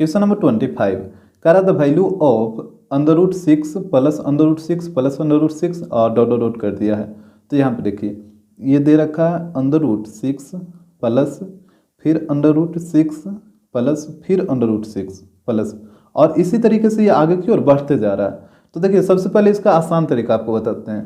Question number 25 कह रहा the value of √6 plus √6 plus √6 और डॉट डॉट डॉट कर दिया है। तो यहाँ पे देखिए ये दे रखा है √6 प्लस फिर √6 प्लस फिर √6 प्लस, और इसी तरीके से ये आगे की ओर बढ़ते जा रहा है। तो देखिए सबसे पहले इसका आसान तरीका आपको बताते हैं।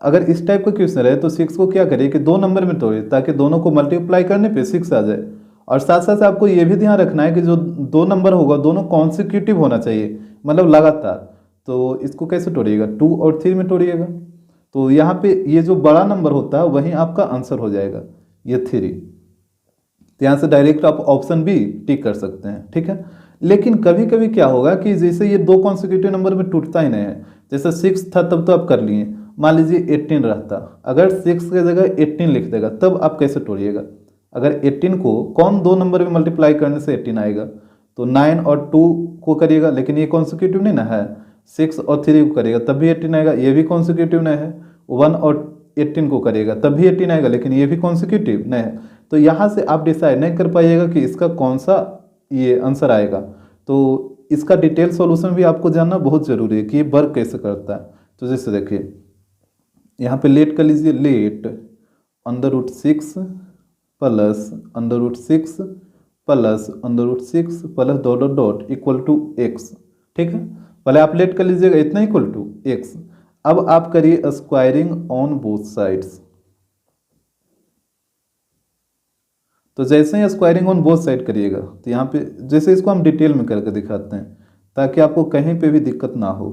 अगर इस टाइप का क्वेश्चन रहे तो 6 को क्या करिए कि 2 नंबर में तोड़िए ताकि दोनों को मल्टीप्लाई करने पे 6 आ जाए। और साथ साथ आपको ये भी ध्यान रखना है कि जो 2 नंबर होगा दोनों कॉन्सिक्यूटिव होना चाहिए, मतलब लगातार। तो इसको कैसे तोड़िएगा, 2 और 3 में तोड़िएगा। तो यहाँ पे ये जो बड़ा नंबर होता है वहीं आपका आंसर हो जाएगा, ये 3। तो यहाँ से डायरेक्ट आप ऑप्शन बी टिक कर सकते हैं, ठीक है। लेकिन कभी कभी क्या होगा कि जैसे ये 2 कॉन्सिक्यूटिव नंबर में टूटता ही नहीं है, जैसे 6 था तब तो आप कर लिए, मान लीजिए 18 रहता, अगर 6 की जगह 18 लिख देगा तब आप कैसे तोड़िएगा। अगर 18 को कौन 2 नंबर में मल्टीप्लाई करने से 18 आएगा, तो 9 और 2 को करिएगा, लेकिन ये कॉन्सिक्यूटिव नहीं ना है। 6 और 3 को करिएगा तब भी 18 आएगा, ये भी कॉन्सिक्यूटिव नहीं है। 1 और 18 को करिएगा तब भी 18 आएगा, लेकिन ये भी कॉन्सिक्यूटिव नहीं है। तो यहाँ से आप डिसाइड नहीं कर पाइएगा कि इसका कौन सा ये आंसर आएगा। तो इसका डिटेल सॉल्यूशन भी आपको जानना बहुत ज़रूरी है कि ये वर्क कैसे करता है। तो जैसे देखिए यहाँ पे लेट कर लीजिए, let √6 plus √6 plus √6 plus dot dot dot equal to x, ठीक है। पहले आप लेट कर लीजिएगा इतना इक्वल टू x। अब आप करिए स्क्वायरिंग ऑन बोथ साइड्स। तो जैसे ही स्क्वायरिंग ऑन बोथ साइड करिएगा तो यहाँ पे जैसे इसको हम डिटेल में करके दिखाते हैं ताकि आपको कहीं पे भी दिक्कत ना हो।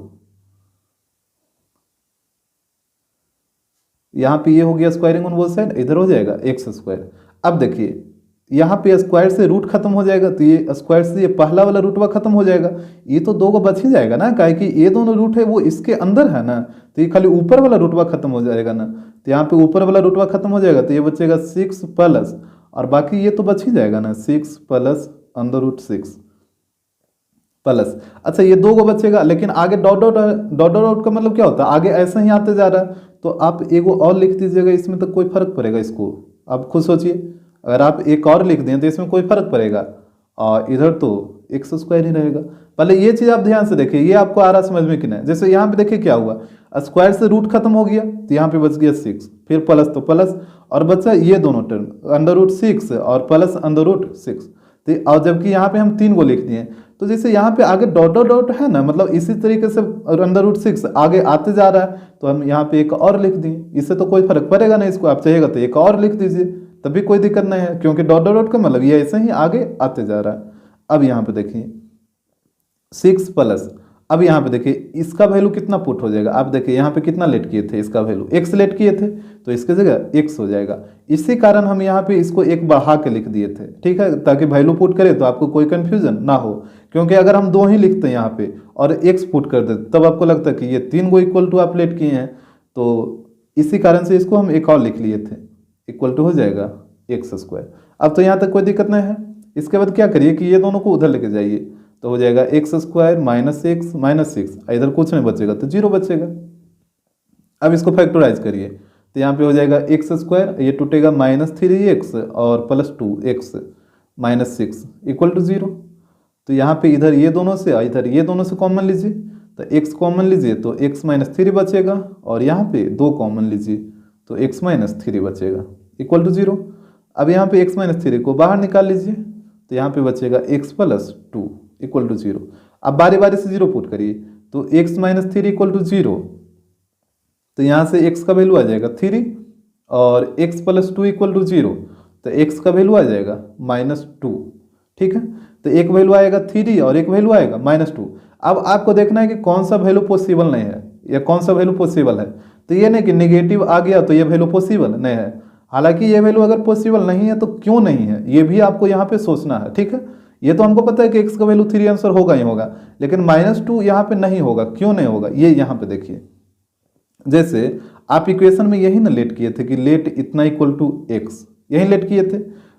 यहाँ पे ये हो गया स्क्वायरिंग ऑन बोथ साइड, इधर हो जाएगा x²। अब देखिए यहाँ पे स्क्वायर से रूट खत्म हो जाएगा, तो ये स्क्वायर से ये पहला वाला रूटवा खत्म हो जाएगा, ये तो 2 को बच ही जाएगा ना, काहे कि ये दोनों रूट है वो इसके अंदर है ना, तो ये खाली ऊपर वाला रूटवा खत्म हो जाएगा ना। तो यहाँ पे ऊपर वाला रूटवा खत्म हो जाएगा तो ये बचेगा 6 प्लस, और बाकी ये तो बच ही जाएगा ना, 6 प्लस √6 प्लस। अच्छा ये 2 को बचेगा, लेकिन आगे डॉट डॉट डॉट डॉट का मतलब क्या होता है, आगे ऐसे ही आते जा रहा है। तो आप एगो और लिख दीजिएगा, इसमें तो कोई फर्क पड़ेगा, इसको आप खुद सोचिए। अगर आप एक और लिख दें तो इसमें कोई फर्क पड़ेगा, और इधर तो x² ही रहेगा। पहले ये चीज़ आप ध्यान से देखिए, ये आपको आ रहा समझ में कि नहीं। जैसे यहाँ पे देखिए क्या हुआ, स्क्वायर से रूट खत्म हो गया तो यहाँ पे बच गया 6, फिर प्लस तो प्लस, और बचा ये दोनों टर्म √6 और प्लस √6। तो और जबकि यहाँ पे हम 3 को लिख दिए, तो जैसे यहाँ पे आगे डॉट डॉट डॉट है ना, मतलब इसी तरीके से √6 आगे आते जा रहा है, तो हम यहाँ पे एक और लिख दिए। इससे तो कोई फर्क पड़ेगा नहीं, इसको आप चाहिएगा तो एक और लिख दीजिए, तभी कोई दिक्कत नहीं है, क्योंकि डॉट डॉट डॉट का मतलब ये ऐसे ही आगे आते जा रहा है। अब यहाँ पे देखिए 6 प्लस, अब यहाँ पे देखिए इसका वैल्यू कितना पुट हो जाएगा। आप देखिए यहाँ पे कितना लेट किए थे, इसका वैल्यू x लेट किए थे, तो इसके जगह x हो जाएगा। इसी कारण हम यहाँ पे इसको 1 बढ़ा के लिख दिए थे, ठीक है, ताकि वैल्यू पुट करें तो आपको कोई कंफ्यूजन ना हो। क्योंकि अगर हम 2 ही लिखते हैं यहाँ पे और x पुट कर देते तब आपको लगता है कि ये 3 को इक्वल टू आप लेट किए हैं, तो इसी कारण से इसको हम एक और लिख लिए थे, इक्वल टू हो जाएगा x²। अब तो यहाँ तक कोई दिक्कत नहीं है। इसके बाद क्या करिए कि ये दोनों को उधर लेके जाइए, तो हो जाएगा x² माइनस x माइनस 6, इधर कुछ नहीं बचेगा तो 0 बचेगा। अब इसको फैक्टराइज करिए तो यहाँ पे हो जाएगा x², ये टूटेगा -3x और plus 2x minus 6 equal to 0। तो यहाँ पे इधर ये दोनों से इधर ये दोनों से कॉमन लीजिए, तो x कॉमन लीजिए तो x - 3 बचेगा, और यहाँ पे 2 कॉमन लीजिए तो x - 3 बचेगा इक्वल टू 0। अब यहाँ पे x - 3 को बाहर निकाल लीजिए तो यहाँ पे बचेगा x + 2 इक्वल टू 0। अब बारी बारी से 0 पुट करिए, तो x - 3 इक्वल टू 0, तो यहाँ से x का वैल्यू आ जाएगा 3, और x + 2 इक्वल टू 0, तो x का वैल्यू आ जाएगा -2, ठीक है। तो एक वैल्यू आएगा 3 और एक वैल्यू आएगा -2। अब आपको देखना है कि कौन सा वैल्यू पॉसिबल नहीं है या कौन सा वैल्यू पॉसिबल है। तो ये नहीं कि नेगेटिव आ गया तो ये वैल्यू पॉसिबल नहीं है, हालांकि ये वैल्यू अगर पॉसिबल नहीं है तो क्यों नहीं है ये भी आपको यहाँ पे सोचना है, ठीक है। ये तो हमको पता है कि x का वैल्यू 3 आंसर होगा ही होगा, लेकिन -2 यहाँ पे नहीं होगा, क्यों नहीं होगा ये यहाँ पे देखिए। जैसे आप इक्वेशन में यही ना लेट किए थे कि लेट इतना इक्वल टू x, यही लेट किए थे।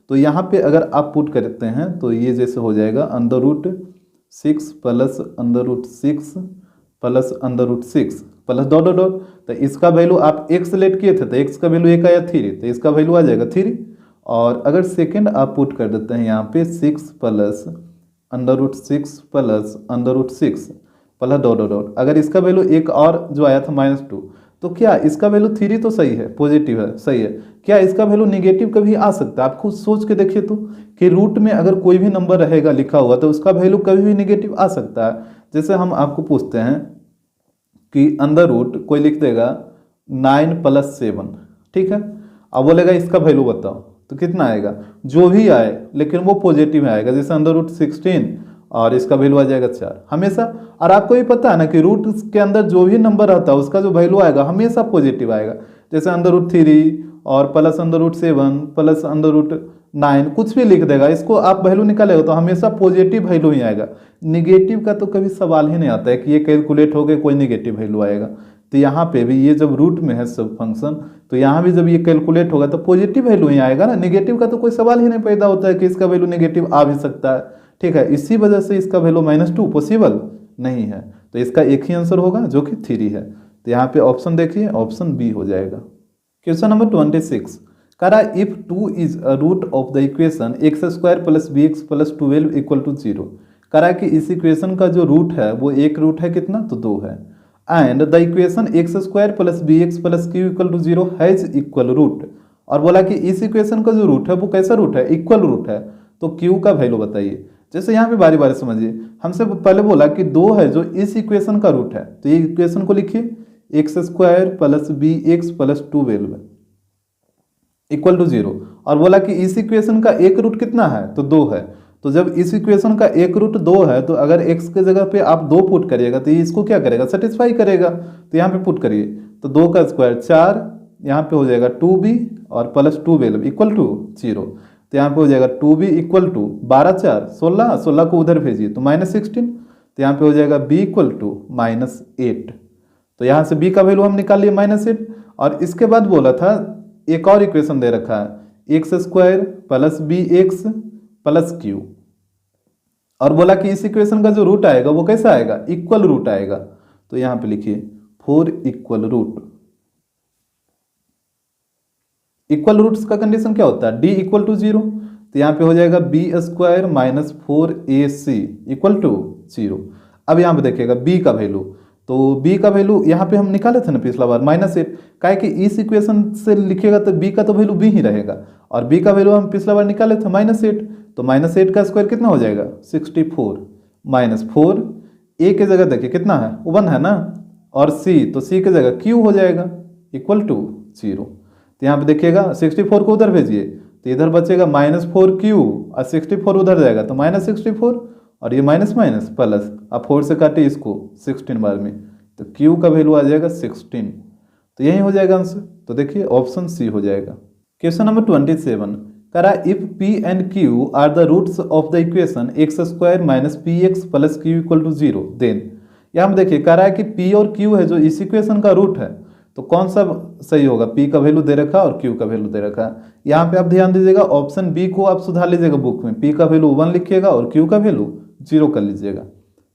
तो यहाँ पे अगर आप पुट करते हैं तो ये जैसे हो जाएगा √6 plus √6 plus √6 plus dot dot dot, तो इसका वैल्यू आप x लेट किए थे तो x का वैल्यू 1 आया 3, तो इसका वैल्यू आ जाएगा 3। और अगर सेकंड आप पुट कर देते हैं यहाँ पे 6 plus √6 plus √6 plus dot dot dot. अगर इसका वैल्यू एक और जो आया था -2, तो क्या इसका वैल्यू 3 तो सही है, पॉजिटिव है, सही है। क्या इसका वैल्यू निगेटिव कभी आ सकता है? आप खुद सोच के देखिए तो, कि रूट में अगर कोई भी नंबर रहेगा लिखा हुआ तो उसका वैल्यू कभी भी निगेटिव आ सकता है। जैसे हम आपको पूछते हैं कि अंडर रूट कोई लिख देगा 9 + 7, ठीक है, अब बोलेगा इसका वैल्यू बताओ, तो कितना आएगा? जो भी आए लेकिन वो पॉजिटिव में आएगा। जैसे √16 और इसका वैल्यू आ जाएगा 4 हमेशा। और आपको ये पता है ना कि रूट के अंदर जो भी नंबर आता है उसका जो वैल्यू आएगा हमेशा पॉजिटिव आएगा। जैसे √3 और प्लस √7 प्लस √9 कुछ भी लिख देगा, इसको आप वैल्यू निकालेगा तो हमेशा पॉजिटिव वैल्यू ही आएगा। निगेटिव का तो कभी सवाल ही नहीं आता है कि ये कैलकुलेट हो गए कोई निगेटिव वैल्यू आएगा। तो यहाँ पे भी ये जब रूट में है सब फंक्शन, तो यहाँ भी जब ये कैलकुलेट होगा तो पॉजिटिव वैल्यू ही आएगा ना, निगेटिव का तो कोई सवाल ही नहीं पैदा होता है कि इसका वैल्यू निगेटिव आ भी सकता है। ठीक है, इसी वजह से इसका वैल्यू -2 पॉसिबल नहीं है। तो इसका एक ही आंसर होगा जो कि 3 है। तो यहाँ पे ऑप्शन देखिए, ऑप्शन बी हो जाएगा। क्वेश्चन नंबर 26 करा if 2 is a root of the equation x² + bx + 12 = 0। करा कि इस इक्वेशन का जो रूट है वो एक रूट है कितना, तो 2 है। And the equation x² + bx + q = 0 has equal root. और बोला कि इस इक्वेशन का जो रूट है वो कैसा रूट है, इक्वल रूट है। तो q का वैल्यू बताइए। जैसे यहाँ पे बारी बारी समझिए, हमसे पहले बोला कि 2 है जो इस इक्वेशन का रूट है, तो ये इक्वेशन को लिखिए x² + bx + 12 = 0। और बोला कि इस इक्वेशन का एक रूट कितना है, तो 2 है। तो जब इस इक्वेशन का एक रूट 2 है तो अगर x के जगह पे आप 2 पुट करिएगा तो ये इसको क्या करेगा, सेटिस्फाई करेगा। तो यहाँ पे पुट करिए, तो 2 का स्क्वायर 4, यहाँ पे हो जाएगा 2b और प्लस 12 = 0। तो यहाँ पे हो जाएगा 2b = 12 4 16, 16 को उधर भेजिए तो -16। तो यहाँ पे हो जाएगा b = -8। तो यहाँ से b का वैल्यू हम निकाल लिए -8। और इसके बाद बोला था एक और इक्वेशन दे रखा है x² + bx + q। और बोला कि इस इक्वेशन का जो रूट आएगा वो कैसा आएगा, इक्वल रूट आएगा। तो यहाँ पे लिखिए 4 इक्वल रूट। इक्वल रूट्स का कंडीशन क्या होता है, d = 0। तो यहाँ पे हो जाएगा b² - 4ac = 0। अब यहाँ पे देखिएगा b का वैल्यू, तो b का वैल्यू यहाँ पे हम निकाले थे ना पिछला बार -8। काहे कि इस इक्वेशन से लिखिएगा तो b का तो वैल्यू b ही रहेगा, और b का वैल्यू हम पिछला बार निकाले थे -8। तो -8 का स्क्वायर कितना हो जाएगा, 64 -4। a के जगह देखिए कितना है, 1 है ना, और c, तो c के जगह q हो जाएगा = 0। तो यहाँ पे देखिएगा 64 को उधर भेजिए तो इधर बचेगा -4q और 64 उधर जाएगा तो -64, और ये माइनस माइनस प्लस, अब 4 से काटे इसको 16 बार में, तो q का वैल्यू आ जाएगा 16। तो यही हो जाएगा आंसर। तो देखिए ऑप्शन सी हो जाएगा। क्वेश्चन नंबर 27 करा if p and q are the roots of the equation x² - px + q = 0 then. यहाँ हम देखिए कह रहा है कि p और q है जो इस इक्वेशन का रूट है, तो कौन सा सही होगा, p का वैल्यू दे रखा है और q का वैल्यू दे रखा है। यहाँ पे आप ध्यान दीजिएगा, ऑप्शन बी को आप सुधार लीजिएगा बुक में, p का वैल्यू 1 लिखिएगा और q का वैल्यू 0 कर लीजिएगा।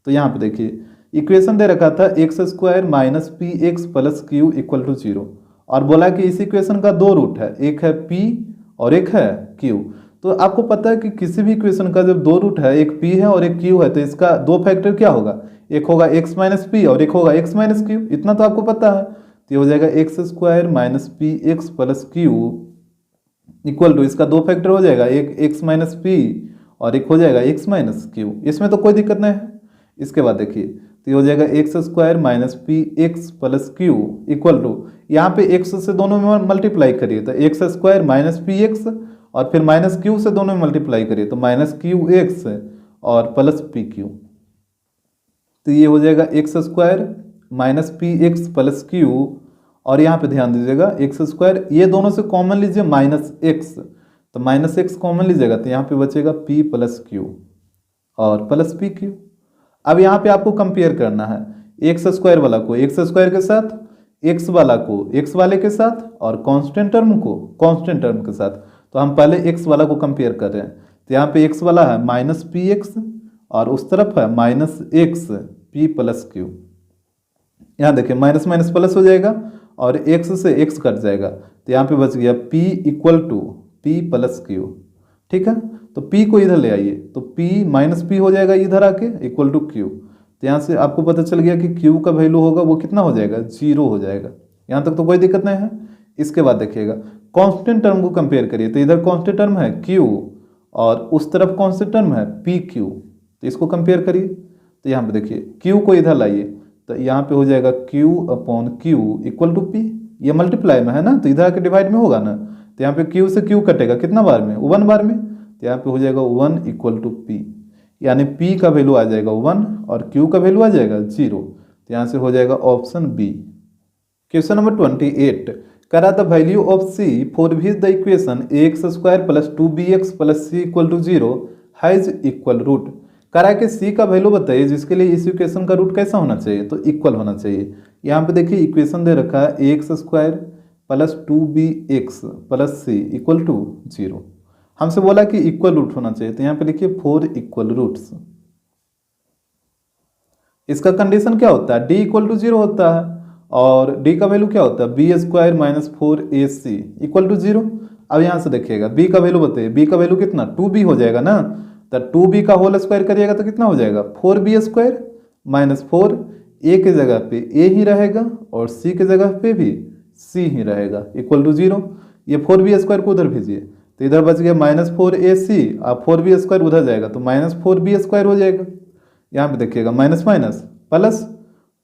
तो यहाँ पे देखिए इक्वेशन दे रखा था x² - px + q = 0, और बोला कि इस इक्वेशन का 2 रूट है, एक है p और एक है q। तो आपको पता है कि किसी भी इक्वेशन का जब 2 रूट है, एक p है और एक q है, तो इसका 2 फैक्टर क्या होगा, एक होगा x - p और एक होगा x - q। इतना तो आपको पता है। तो ये हो जाएगा x² - px + q = इसका 2 फैक्टर हो जाएगा, एक x - p और एक हो जाएगा x - q। इसमें तो कोई दिक्कत नहीं है। इसके बाद देखिए तो ये हो जाएगा x² - px + q = यहाँ पे x से दोनों में मल्टीप्लाई करिए तो x² - px, और फिर -q से दोनों में मल्टीप्लाई करिए तो -qx और प्लस pq। तो ये हो जाएगा x² - px + q, और यहाँ पे ध्यान दीजिएगा x², ये दोनों से कॉमन लीजिए -x, तो -x कॉमन लीजिएगा तो यहाँ पे बचेगा p + q और प्लस pq। अब यहाँ पे आपको कंपेयर करना है x² वाला को x² के साथ, x वाला को x वाले के साथ, और कांस्टेंट टर्म को कांस्टेंट टर्म के साथ। तो हम पहले x वाला को कंपेयर कर रहे हैं, तो यहाँ पे x वाला है -px और उस तरफ है -x p + q। यहाँ देखिए माइनस माइनस प्लस हो जाएगा और x से x कट जाएगा, तो यहाँ पे बच गया p = p + q। ठीक है, तो p को इधर ले आइए, तो p माइनस पी हो जाएगा इधर आके इक्वल टू क्यू। तो यहाँ से आपको पता चल गया कि q का वैल्यू होगा वो कितना हो जाएगा, 0 हो जाएगा। यहाँ तक तो कोई दिक्कत नहीं है। इसके बाद देखिएगा कांस्टेंट टर्म को कंपेयर करिए, तो इधर कांस्टेंट टर्म है q और उस तरफ कांस्टेंट टर्म है पी क्यू, तो इसको कंपेयर करिए। तो यहाँ पे देखिए q को इधर लाइए, तो यहाँ पे हो जाएगा q upon Q equal to P, ये मल्टीप्लाई में है ना, तो इधर आके डिवाइड में होगा ना, तो यहाँ पे q से q कटेगा कितना बार में, 1 बार में, तो यहाँ पे हो जाएगा 1 इक्वल टू पी, यानी p का वैल्यू आ जाएगा 1 और q का वैल्यू आ जाएगा 0। तो यहाँ से हो जाएगा ऑप्शन बी। क्वेश्चन नंबर 28, करा the value of c for which the equation ax² plus 2bx plus c equal to 0 has equal root. करा के c का वैल्यू बताइए जिसके लिए इस इक्वेशन का रूट कैसा होना चाहिए, तो इक्वल होना चाहिए। यहाँ पे देखिए इक्वेशन दे रखा है ax² plus 2bx plus c equal to 0, हमसे बोला कि इक्वल रूट होना चाहिए, तो यहाँ पे लिखिए 4 इक्वल रूट्स। इसका कंडीशन क्या होता है, d इक्वल टू 0 होता है और d का वैल्यू क्या होता है, b² minus 4ac equal to 0। अब यहाँ से देखिएगा b का वैल्यू बताइए, b का वैल्यू कितना 2b हो जाएगा ना, तो 2b का होल स्क्वायर करिएगा तो कितना हो जाएगा 4b² माइनस 4, a के जगह पे a ही रहेगा और c के जगह पे भी c ही रहेगा इक्वल टू 0। ये 4b² को उधर भेजिए, तो इधर बच गया माइनस 4ac और 4b² उधर जाएगा तो माइनस 4b² हो जाएगा। यहाँ पे देखिएगा माइनस माइनस प्लस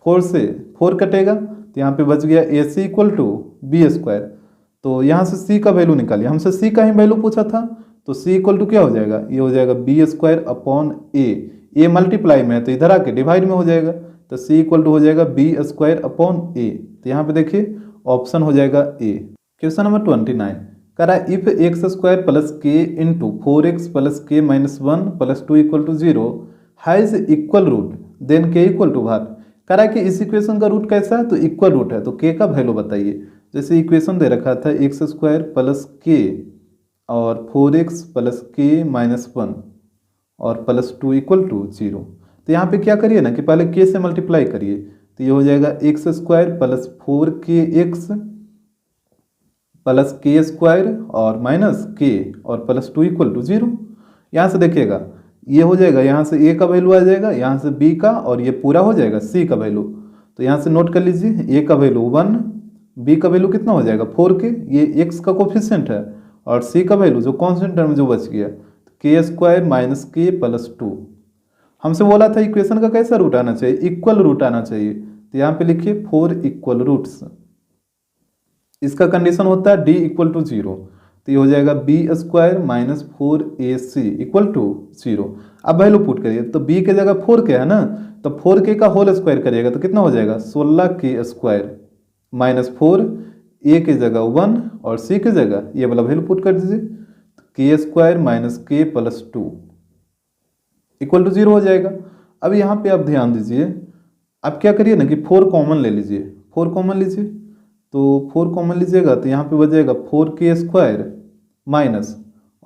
4 से 4 कटेगा, तो यहाँ पे बच गया ac इक्वल टू b²। तो यहाँ से c का वैल्यू निकालिए, हमसे c का ही वैल्यू पूछा था, तो c इक्वल टू क्या हो जाएगा, ये हो जाएगा b² अपॉन a मल्टीप्लाई में है तो इधर आके डिवाइड में हो जाएगा, तो c इक्वल टू हो जाएगा b² अपॉन a। तो यहाँ पे देखिए ऑप्शन हो जाएगा a। क्वेश्चन नंबर 29, करा if x² plus k into 4x plus k minus 1 plus 2 equal to 0 has equal root then k equal to भार। करा कि इस इक्वेशन का रूट कैसा है, तो इक्वल रूट है, तो k का वैल्यू बताइए। जैसे इक्वेशन दे रखा था x² प्लस k और 4x प्लस k माइनस 1 और प्लस 2 इक्वल टू 0, तो यहाँ पे क्या करिए ना कि पहले k से मल्टीप्लाई करिए, तो ये हो जाएगा x² plus 4kx plus k² और माइनस k और प्लस 2 इक्वल टू 0। यहाँ से देखिएगा ये हो जाएगा, यहाँ से a का वैल्यू आ जाएगा, यहाँ से b का, और ये पूरा हो जाएगा c का वैल्यू। तो यहाँ से नोट कर लीजिए a का वैल्यू 1, b का वैल्यू कितना हो जाएगा 4k, ये x का कोफिशिएंट है, और c का वैल्यू जो कांस्टेंट टर्म जो बच गया k² माइनस k प्लस 2। हमसे बोला था इक्वेशन का कैसा रूट आना चाहिए, इक्वल रूट आना चाहिए, तो यहाँ पे लिखिए 4 इक्वल रूट्स। इसका कंडीशन होता है d इक्वल टू 0, तो ये हो जाएगा b² minus 4ac equal to 0। अब वैल्यू पुट करिए, तो b के जगह 4k है ना, तो 4k का होल स्क्वायर करिएगा तो कितना हो जाएगा 16k² माइनस 4, a के जगह 1 और c के जगह ये वाला वैल्यू पुट कर दीजिए, k² minus k plus 2 equal to 0 हो जाएगा। अब यहाँ पे आप ध्यान दीजिए, आप क्या करिए ना कि 4 कॉमन ले लीजिए, 4 कॉमन लीजिए, तो 4 कॉमन लीजिएगा तो यहाँ पे बचेगा 4k² माइनस,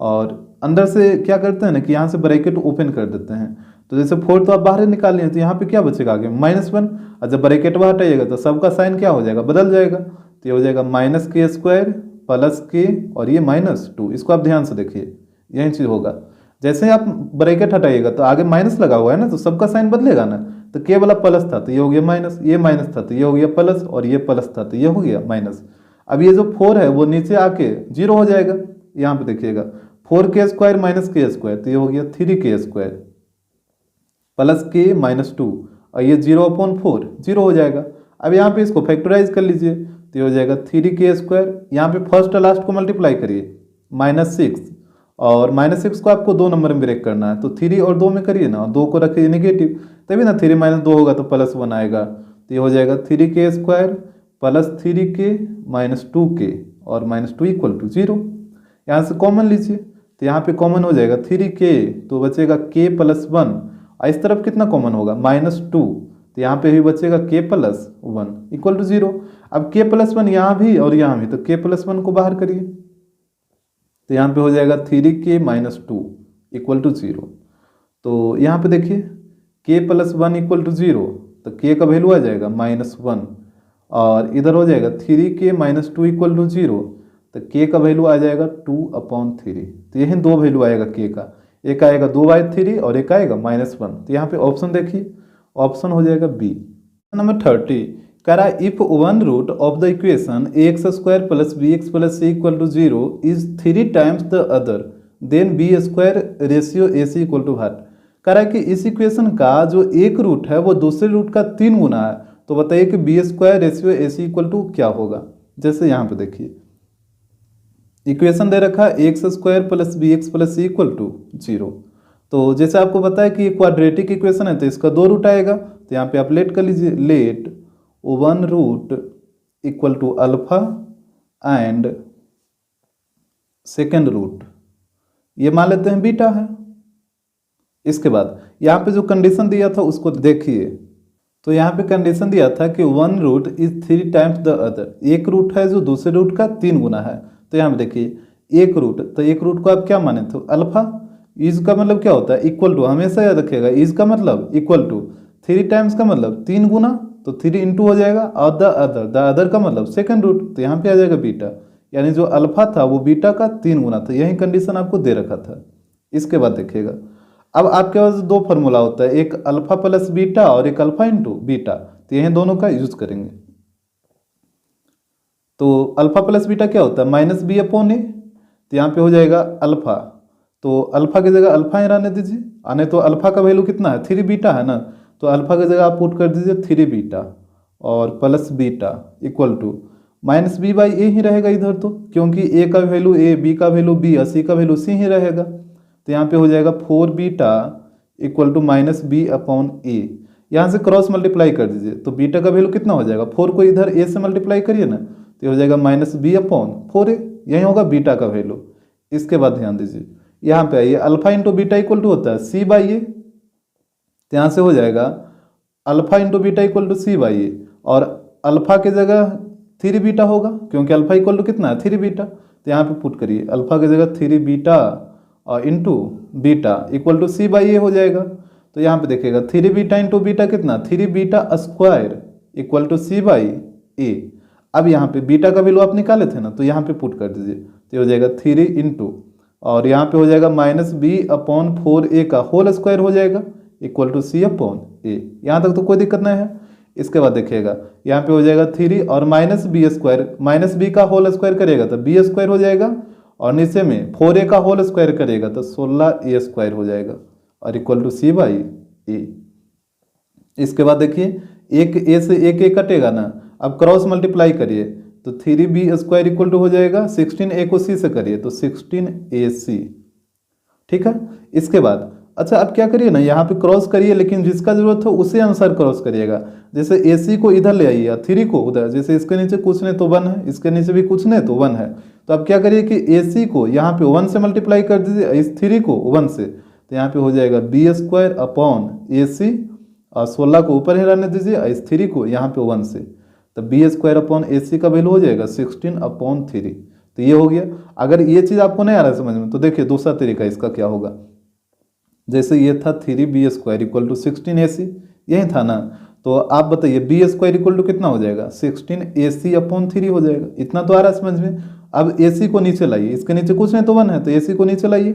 और अंदर से क्या करते हैं ना कि यहाँ से ब्रैकेट ओपन कर देते हैं, तो जैसे 4 तो आप बाहर निकाल लिए, तो यहाँ पे क्या बचेगा आगे -1, और जब ब्रैकेट बाहर हटाइएगा तो सबका साइन क्या हो जाएगा, बदल जाएगा, तो ये हो जाएगा -k² प्लस k और ये -2। इसको आप ध्यान से देखिए, यही चीज़ होगा। जैसे ही आप ब्रैकेट हटाइएगा तो आगे माइनस लगा हुआ है ना, तो सबका साइन बदलेगा ना, तो k वाला प्लस था तो ये हो गया माइनस, ये माइनस था तो ये हो गया प्लस, और ये प्लस था तो ये हो गया माइनस। अब ये जो 4 है वो नीचे आके 0 हो जाएगा। यहाँ पे देखिएगा 4k² माइनस k², तो ये हो गया 3k² प्लस k माइनस 2, और ये 0/4 0 हो जाएगा। अब यहाँ पे इसको फैक्टराइज कर लीजिए, तो ये हो जाएगा 3k², यहाँ पे फर्स्ट और लास्ट को मल्टीप्लाई करिए -6, और -6 को आपको 2 नंबर में ब्रेक करना है, तो 3 और 2 में करिए ना, और 2 को रखिए नेगेटिव, तभी ना 3 - 2 होगा तो +1 आएगा, तो ये हो जाएगा 3k² plus 3k minus 2k और -2 इक्वल टू 0। यहाँ से कॉमन लीजिए, तो यहाँ पे कॉमन हो जाएगा 3k, तो बचेगा k प्लस 1, और इस तरफ कितना कॉमन होगा -2, तो यहाँ पे भी बचेगा k प्लस 1 इक्वल टू 0। अब k प्लस 1 यहाँ भी और यहाँ भी, तो k प्लस 1 को बाहर करिए, तो यहाँ पे हो जाएगा 3k माइनस 2 इक्वल टू 0। तो यहाँ पे देखिए k प्लस 1 इक्वल टू 0, तो k का वैल्यू आ जाएगा -1, और इधर हो जाएगा 3k माइनस 2 इक्वल टू 0, तो के का वैल्यू आ जाएगा 2/3। तो यही दो वैल्यू आएगा के का, एक आएगा 2/3 और एक आएगा -1। तो यहाँ पे ऑप्शन देखिए, ऑप्शन हो जाएगा बी। नंबर 30 कह रहा है if one root of the equation ax² + bx + c = 0 is 3 times the other then b² ratio ac = what. कह रहा है कि इस इक्वेशन का जो एक रूट है वो दूसरे रूट का 3 गुना है, तो बताइए कि b² रेशियो ac = क्या होगा। जैसे यहाँ पे देखिए इक्वेशन दे रखा है ax² + bx + c = 0। तो जैसे आपको पता है कि ये क्वाड्रेटिक इक्वेशन है तो इसका दो रूट आएगा, तो यहाँ पे आप लेट कर लीजिए, let one root equal to alpha and second root ये मान लेते हैं बीटा है। इसके बाद यहाँ पे जो कंडीशन दिया था उसको देखिए, तो यहाँ पे कंडीशन दिया था कि one root is 3 times the other, एक रूट है जो दूसरे रूट का 3 गुना है। तो यहाँ पे देखिए एक रूट, तो एक रूट को आप क्या माने थे अल्फा, इज का मतलब क्या होता है इक्वल टू, हमेशा याद रखिएगा इज का मतलब इक्वल टू, 3 टाइम्स का मतलब 3 गुना, तो 3 इंटू हो जाएगा, और द अदर का मतलब सेकंड रूट, तो यहाँ पे आ जाएगा बीटा, यानी जो अल्फा था वो बीटा का 3 गुना था। यही कंडीशन आपको दे रखा था। इसके बाद देखिएगा अब आपके पास दो फार्मूला होता है, एक अल्फा प्लस बीटा और एक अल्फा इंटू बीटा, तो यही दोनों का यूज करेंगे। तो अल्फा प्लस बीटा क्या होता है -b/a, तो यहाँ पे हो जाएगा अल्फा, तो अल्फा की जगह अल्फा ही रहने दीजिए, आने तो अल्फा का वैल्यू कितना है 3 बीटा है ना, तो अल्फा की जगह आप पुट कर दीजिए 3 बीटा और plus beta equal to -b/a ही रहेगा इधर, तो क्योंकि a का वैल्यू a, b का वैल्यू b और c का वैल्यू c ही रहेगा, तो यहाँ पे हो जाएगा 4 बीटा इक्वल टू -b/a। यहाँ से क्रॉस मल्टीप्लाई कर दीजिए, तो बीटा का वैल्यू कितना हो जाएगा, 4 को इधर a से मल्टीप्लाई करिए ना, तो हो जाएगा -b/4a, यही होगा बीटा का वैल्यू। इसके बाद ध्यान दीजिए यहाँ पे आइए, alpha into beta equal to होता है c/a, तो यहाँ से हो जाएगा alpha into beta equal to c/a, और अल्फा की जगह 3 बीटा होगा क्योंकि अल्फा इक्वल टू कितना है 3 बीटा, तो यहाँ पे पुट करिए अल्फा की जगह 3 बीटा और into beta equal to c/a हो जाएगा। तो यहाँ पे देखिएगा 3 बीटा इंटू बीटा कितना 3 beta square equal to c/a। अब यहाँ पे बीटा का वैल्यू आप निकाले थे ना, तो यहाँ पे पुट कर दीजिए, तो हो जाएगा 3 इंटू और यहाँ पे हो जाएगा -b/4a का होल स्क्वायर हो जाएगा इक्वल टू c/a। यहाँ तक तो कोई दिक्कत नहीं है। इसके बाद देखिएगा यहाँ पे हो जाएगा 3 और -b² -b का होल स्क्वायर करेगा तो b² हो जाएगा, और नीचे में 4a का होल स्क्वायर करेगा तो 16a² हो जाएगा और इक्वल टू c/a। इसके बाद देखिए एक a से एक a कटेगा ना, अब क्रॉस मल्टीप्लाई करिए तो 3b² इक्वल टू हो जाएगा 16a को c से करिए तो 16ac, ठीक है। इसके बाद अच्छा अब क्या करिए ना, यहाँ पे क्रॉस करिए लेकिन जिसका जरूरत हो उसी अनुसार क्रॉस करिएगा। जैसे AC को इधर ले आइए 3 को उधर, जैसे इसके नीचे कुछ नहीं तो 1 है, इसके नीचे भी कुछ नहीं तो 1 है, तो अब क्या करिए कि AC को यहाँ पे 1 से मल्टीप्लाई कर दीजिए, इस 3 को 1 से, तो यहाँ पे हो जाएगा b²/AC और 16 को ऊपर ही रहने दीजिए, इस 3 को यहाँ पे 1 से, तो b²/AC का वैल्यू हो जाएगा 16/3। तो ये हो गया। अगर ये चीज़ आपको नहीं आ रहा है समझ में तो देखिए दूसरा तरीका इसका क्या होगा। जैसे ये था 3b² इक्वल टू 16ac, यही था ना, तो आप बताइए b² इक्वल टू कितना हो जाएगा 16ac/3 हो जाएगा। इतना तो आ रहा है समझ में। अब ac को नीचे लाइए, इसके नीचे कुछ नहीं तो 1 है, तो ac को नीचे लाइए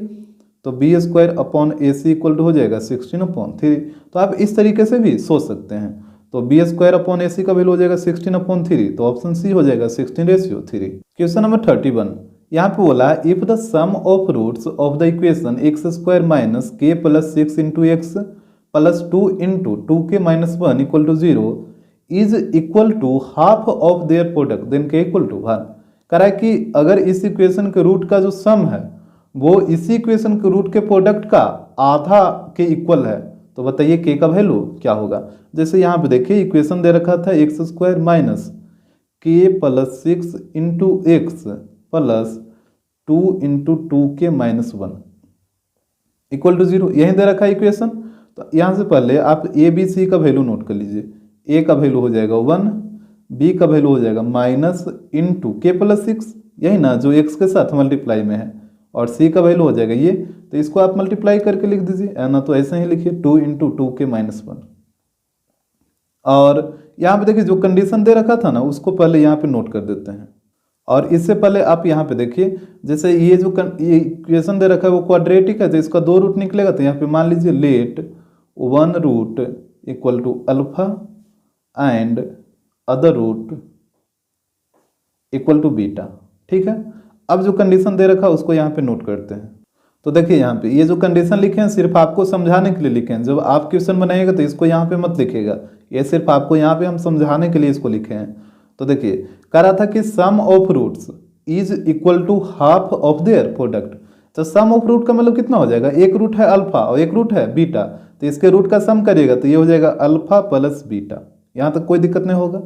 तो b²/AC इक्वल टू हो जाएगा 16/3। तो आप इस तरीके से भी सोच सकते हैं। तो b²/AC का वैल्यू हो जाएगा 16/3, तो ऑप्शन सी हो जाएगा 16:3। क्वेश्चन नंबर 31 यहाँ पे बोला if the sum of roots of the equation x² - k + 6 × x + 2 × 2k - 1 equal to 0 is equal to half of their product then k equal to 1। कह रहा है कि अगर इस इक्वेशन के रूट का जो सम है वो इसी इक्वेशन के रूट के प्रोडक्ट का आधा के इक्वल है, तो बताइए k का वैल्यू क्या होगा। जैसे यहाँ पे देखिए इक्वेशन दे रखा था x² - k + 6 × x + 2 × 2k - 1 equal to 0, यही दे रखा है इक्वेशन। तो यहाँ से पहले आप a b c का वैल्यू नोट कर लीजिए। a का वैल्यू हो जाएगा 1, b का वैल्यू हो जाएगा -k + 6, यही ना जो x के साथ मल्टीप्लाई में है, और c का वैल्यू हो जाएगा ये, तो इसको आप मल्टीप्लाई करके लिख दीजिए, है ना, तो ऐसे ही लिखिए 2 × 2k - 1। और यहाँ पे देखिए जो कंडीशन दे रखा था ना उसको पहले यहाँ पे नोट कर देते हैं। और इससे पहले आप यहाँ पे देखिए, जैसे ये जो ये इक्वेशन दे रखा है वो क्वाड्रेटिक है, तो इसका 2 रूट निकलेगा, तो यहाँ पे मान लीजिए let 1 root equal to alpha and other root equal to beta. ठीक है, अब जो कंडीशन दे रखा है उसको यहाँ पे नोट करते हैं। तो देखिए यहाँ पे ये जो कंडीशन लिखे हैं सिर्फ आपको समझाने के लिए लिखे हैं, जब आप क्वेश्चन बनाइएगा तो इसको यहाँ पे मत लिखिएगा, ये सिर्फ आपको यहाँ पे हम समझाने के लिए इसको लिखे हैं। तो देखिए कह रहा था कि sum of roots is equal to half of their product. तो सम ऑफ रूट का मतलब कितना हो जाएगा, एक रूट है अल्फा और एक रूट है बीटा, तो इसके रूट का सम करिएगा तो ये हो जाएगा अल्फा प्लस बीटा। यहाँ तक कोई दिक्कत नहीं होगा।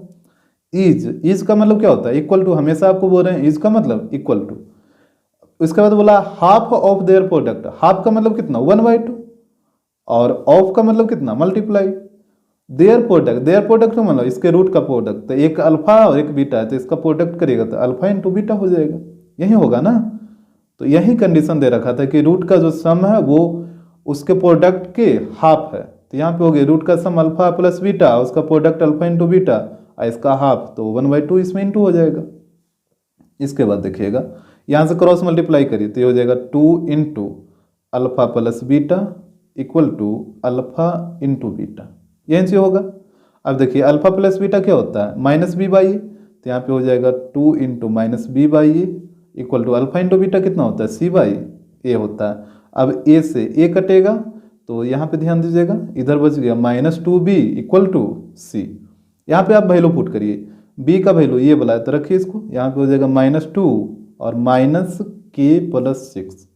इज का मतलब क्या होता है, इक्वल टू, हमेशा आपको बोल रहे हैं इज का मतलब इक्वल टू। इसके बाद बोला half of their product, half का मतलब कितना 1/2 और ऑफ का मतलब कितना मल्टीप्लाई। देयर प्रोडक्ट का मतलब इसके रूट का प्रोडक्ट, तो एक अल्फा और एक बीटा है तो इसका प्रोडक्ट करिएगा तो अल्फा इंटू बीटा हो जाएगा, यही होगा ना। तो यही कंडीशन दे रखा था कि रूट का जो सम है वो उसके प्रोडक्ट के हाफ है, तो यहाँ पे हो गया रूट का सम अल्फा प्लस बीटा, उसका प्रोडक्ट अल्फा इंटू बीटा और इसका हाफ, तो 1/2 इसमें इंटू हो जाएगा। इसके बाद देखिएगा यहाँ से क्रॉस मल्टीप्लाई करिए तो ये हो जाएगा 2 into alpha plus beta equal to alpha into beta, यही चीज होगा। अब देखिए अल्फा प्लस बीटा क्या होता है माइनस बी बाई ए, तो यहाँ पे हो जाएगा 2 into minus B by A equal to alpha into beta कितना होता है सी बाई ए होता है। अब ए से ए कटेगा तो यहाँ पे ध्यान दीजिएगा इधर बच गया -2b इक्वल टू सी। यहाँ पे आप वैल्यू पुट करिए, b का वैल्यू ये बोला है तो रखिए इसको, यहाँ पे हो जाएगा -2 और -k+6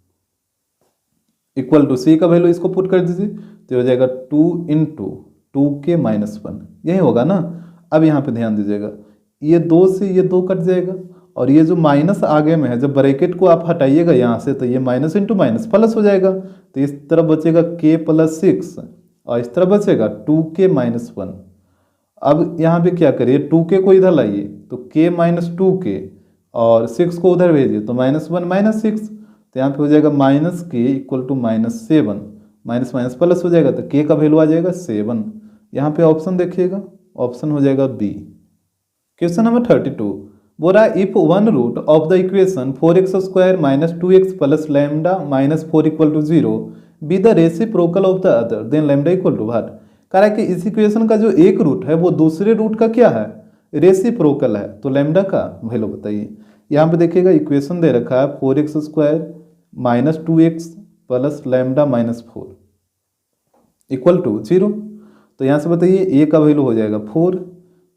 इक्वल टू सी का वैल्यू इसको पुट कर दीजिए तो हो जाएगा 2 इंटू 2k-1, यही होगा ना। अब यहाँ पे ध्यान दीजिएगा ये 2 से ये 2 कट जाएगा और ये जो माइनस आगे में है जब ब्रैकेट को आप हटाइएगा यहाँ से तो ये माइनस इंटू माइनस प्लस हो जाएगा, तो इस तरफ बचेगा k+6 और इस तरफ बचेगा 2k-1। अब यहाँ पे क्या करिए 2k को इधर लाइए तो k-2k और 6 को उधर भेजिए तो -1 -6, तो यहाँ पे हो जाएगा -k equal to -7, minus minus plus हो जाएगा तो k का वैल्यू आ जाएगा 7। यहाँ पे ऑप्शन देखिएगा, ऑप्शन हो जाएगा बी। क्वेश्चन नंबर 32 बोल रहा है if one root of the equation 4x² - 2x plus lambda -4 equal to 0 be the reciprocal of the other then lambda equal to what. कह रहा है कि इस इक्वेशन का जो एक रूट है वो दूसरे रूट का क्या है रेसिप्रोकल है, तो लैम्डा का वैल्यू बताइए। यहाँ पे देखिएगा इक्वेशन दे रखा है 4x² - 2x plus lambda -4 equal to 0, तो यहाँ से बताइए ए का वैल्यू हो जाएगा 4,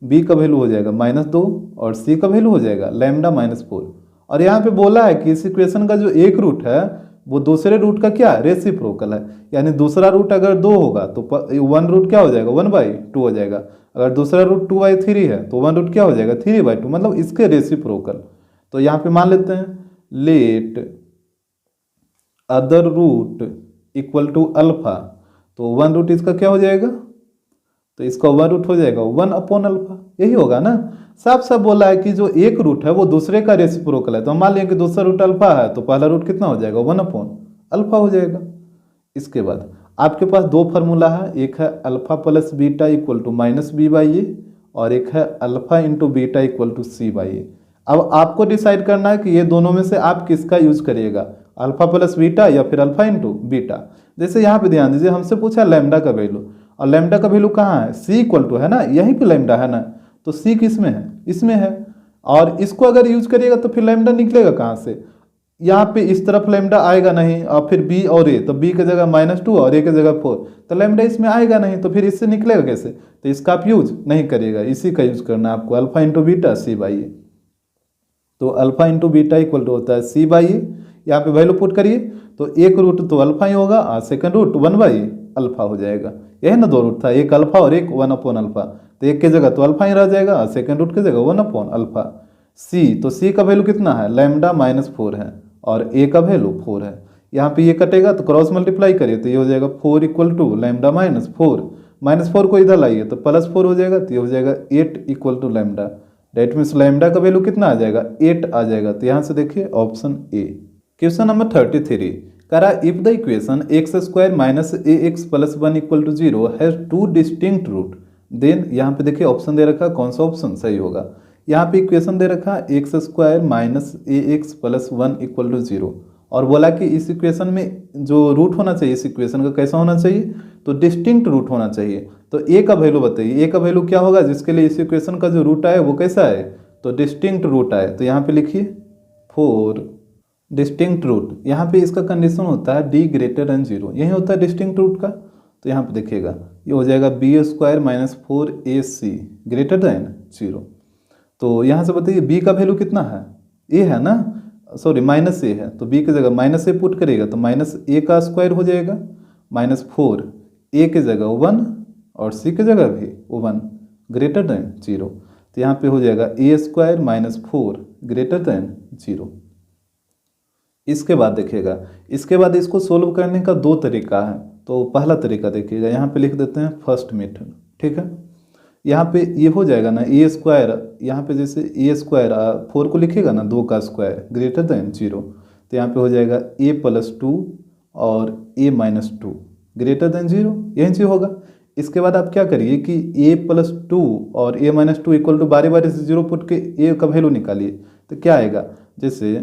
बी का वैल्यू हो जाएगा -2 और सी का वैल्यू हो जाएगा लैम्डा -4। और यहाँ पे बोला है कि इस इक्वेशन का जो एक रूट है वो दूसरे रूट का क्या रेसिप्रोकल है, यानी दूसरा रूट अगर 2 होगा तो वन रूट क्या हो जाएगा 1/2 हो जाएगा, अगर दूसरा रूट 2/3 है तो वन रूट क्या हो जाएगा 3/2, मतलब इसके रेसिप्रोकल। तो यहाँ पे मान लेते हैं let other root equal to alpha, तो वन रूट इसका क्या हो जाएगा, तो इसका वन रूट हो जाएगा 1/अल्फा, यही होगा ना। साफ साफ बोला है कि जो एक रूट है वो दूसरे का रेसिप्रोकल है, तो हम मान लें कि दूसरा रूट अल्फा है तो पहला रूट कितना हो जाएगा 1/अल्फा हो जाएगा। इसके बाद आपके पास दो फार्मूला है, एक है alpha plus beta equal to -b/a और एक है alpha into beta equal to c/a। अब आपको डिसाइड करना है कि ये दोनों में से आप किसका यूज करिएगा, अल्फा प्लस बीटा या फिर अल्फा इंटू बीटा। जैसे यहाँ पे ध्यान दीजिए हमसे पूछा लैम्डा का वैल्यू, और लैम्डा का वैल्यू कहाँ है c इक्वल टू है ना, यहीं पे लैम्डा है ना, तो c किस में है इसमें है, और इसको अगर यूज करिएगा तो फिर लैम्डा निकलेगा कहाँ से, यहाँ पे इस तरफ लैम्डा आएगा नहीं, और फिर b और a, तो b की जगह -2 और a की जगह 4, तो लैम्डा इसमें आएगा नहीं, तो फिर इससे निकलेगा कैसे, तो इसका आप यूज नहीं करिएगा, इसी का यूज करना है आपको अल्फा इंटू बीटा c/a। तो alpha into beta equal to होता है c/a, यहाँ पे वैल्यू पुट करिए तो एक रूट तो अल्फा ही होगा और सेकंड रूट 1/अल्फा हो जाएगा, यही ना दो रूट था, एक अल्फा और एक 1/अल्फा, तो एक की जगह तो अल्फा ही रह जाएगा और सेकंड रूट की जगह 1/अल्फा। c, तो c का वैल्यू कितना है लैम्डा -4 है और a का वैल्यू 4 है, यहाँ पे ये कटेगा तो क्रॉस मल्टीप्लाई करिए तो ये हो जाएगा 4 इक्वल टू लैम्डा -4 को इधर लाइए तो +4 हो जाएगा, तो ये हो जाएगा 8 equal to lambda, that means lambda का वैल्यू कितना आ जाएगा 8 आ जाएगा, तो यहाँ से देखिए ऑप्शन ए। क्वेश्चन नंबर 33 कह रहा if the equation x² - ax + 1 equal to 0 has 2 distinct root then, यहाँ पे देखिए ऑप्शन दे रखा कौन सा ऑप्शन सही होगा। यहाँ पे इक्वेशन दे रखा है X square minus A X plus 1 equal to 0 और बोला कि इस इक्वेशन में जो रूट होना चाहिए इस इक्वेशन का कैसा होना चाहिए, तो डिस्टिंक्ट रूट होना चाहिए। तो ए का वैल्यू बताइए, ए का वैल्यू क्या होगा जिसके लिए इस इक्वेशन का जो रूट आए वो कैसा है, तो डिस्टिंक्ट रूट आए। तो यहाँ पे लिखिए 4 डिस्टिंक्ट रूट, यहाँ पे इसका कंडीशन होता है डी ग्रेटर देन 0, यही होता है डिस्टिंक्ट रूट का। तो यहाँ पे देखिएगा ये हो जाएगा B square minus 4ac greater than 0। तो यहाँ से बताइए बी का वैल्यू कितना है, ए है ना, सॉरी माइनस ए है, तो बी की जगह माइनस ए पुट करिएगा तो माइनस ए का स्क्वायर हो जाएगा माइनस 4, ए की जगह 1 और सी की जगह भी 1 ग्रेटर देन 0। तो यहाँ पे हो जाएगा ए स्क्वायर माइनस 4 ग्रेटर देन 0। इसके बाद देखिएगा, इसके बाद इसको सोल्व करने का दो तरीका है। तो पहला तरीका देखिएगा, यहाँ पे लिख देते हैं फर्स्ट मेथड, ठीक है। यहाँ पे ये हो जाएगा ना ए स्क्वायर, यहाँ पे जैसे ए स्क्वायर 4 को लिखिएगा ना 2 का स्क्वायर ग्रेटर देन 0, तो यहाँ पे हो जाएगा ए प्लस 2 और ए माइनस 2 ग्रेटर देन 0, यही चीज़ होगा। इसके बाद आप क्या करिए कि ए प्लस 2 और ए माइनस 2 इक्वल टू बारी बारी से 0 पुट के ए का वैल्यू निकालिए, तो क्या आएगा, जैसे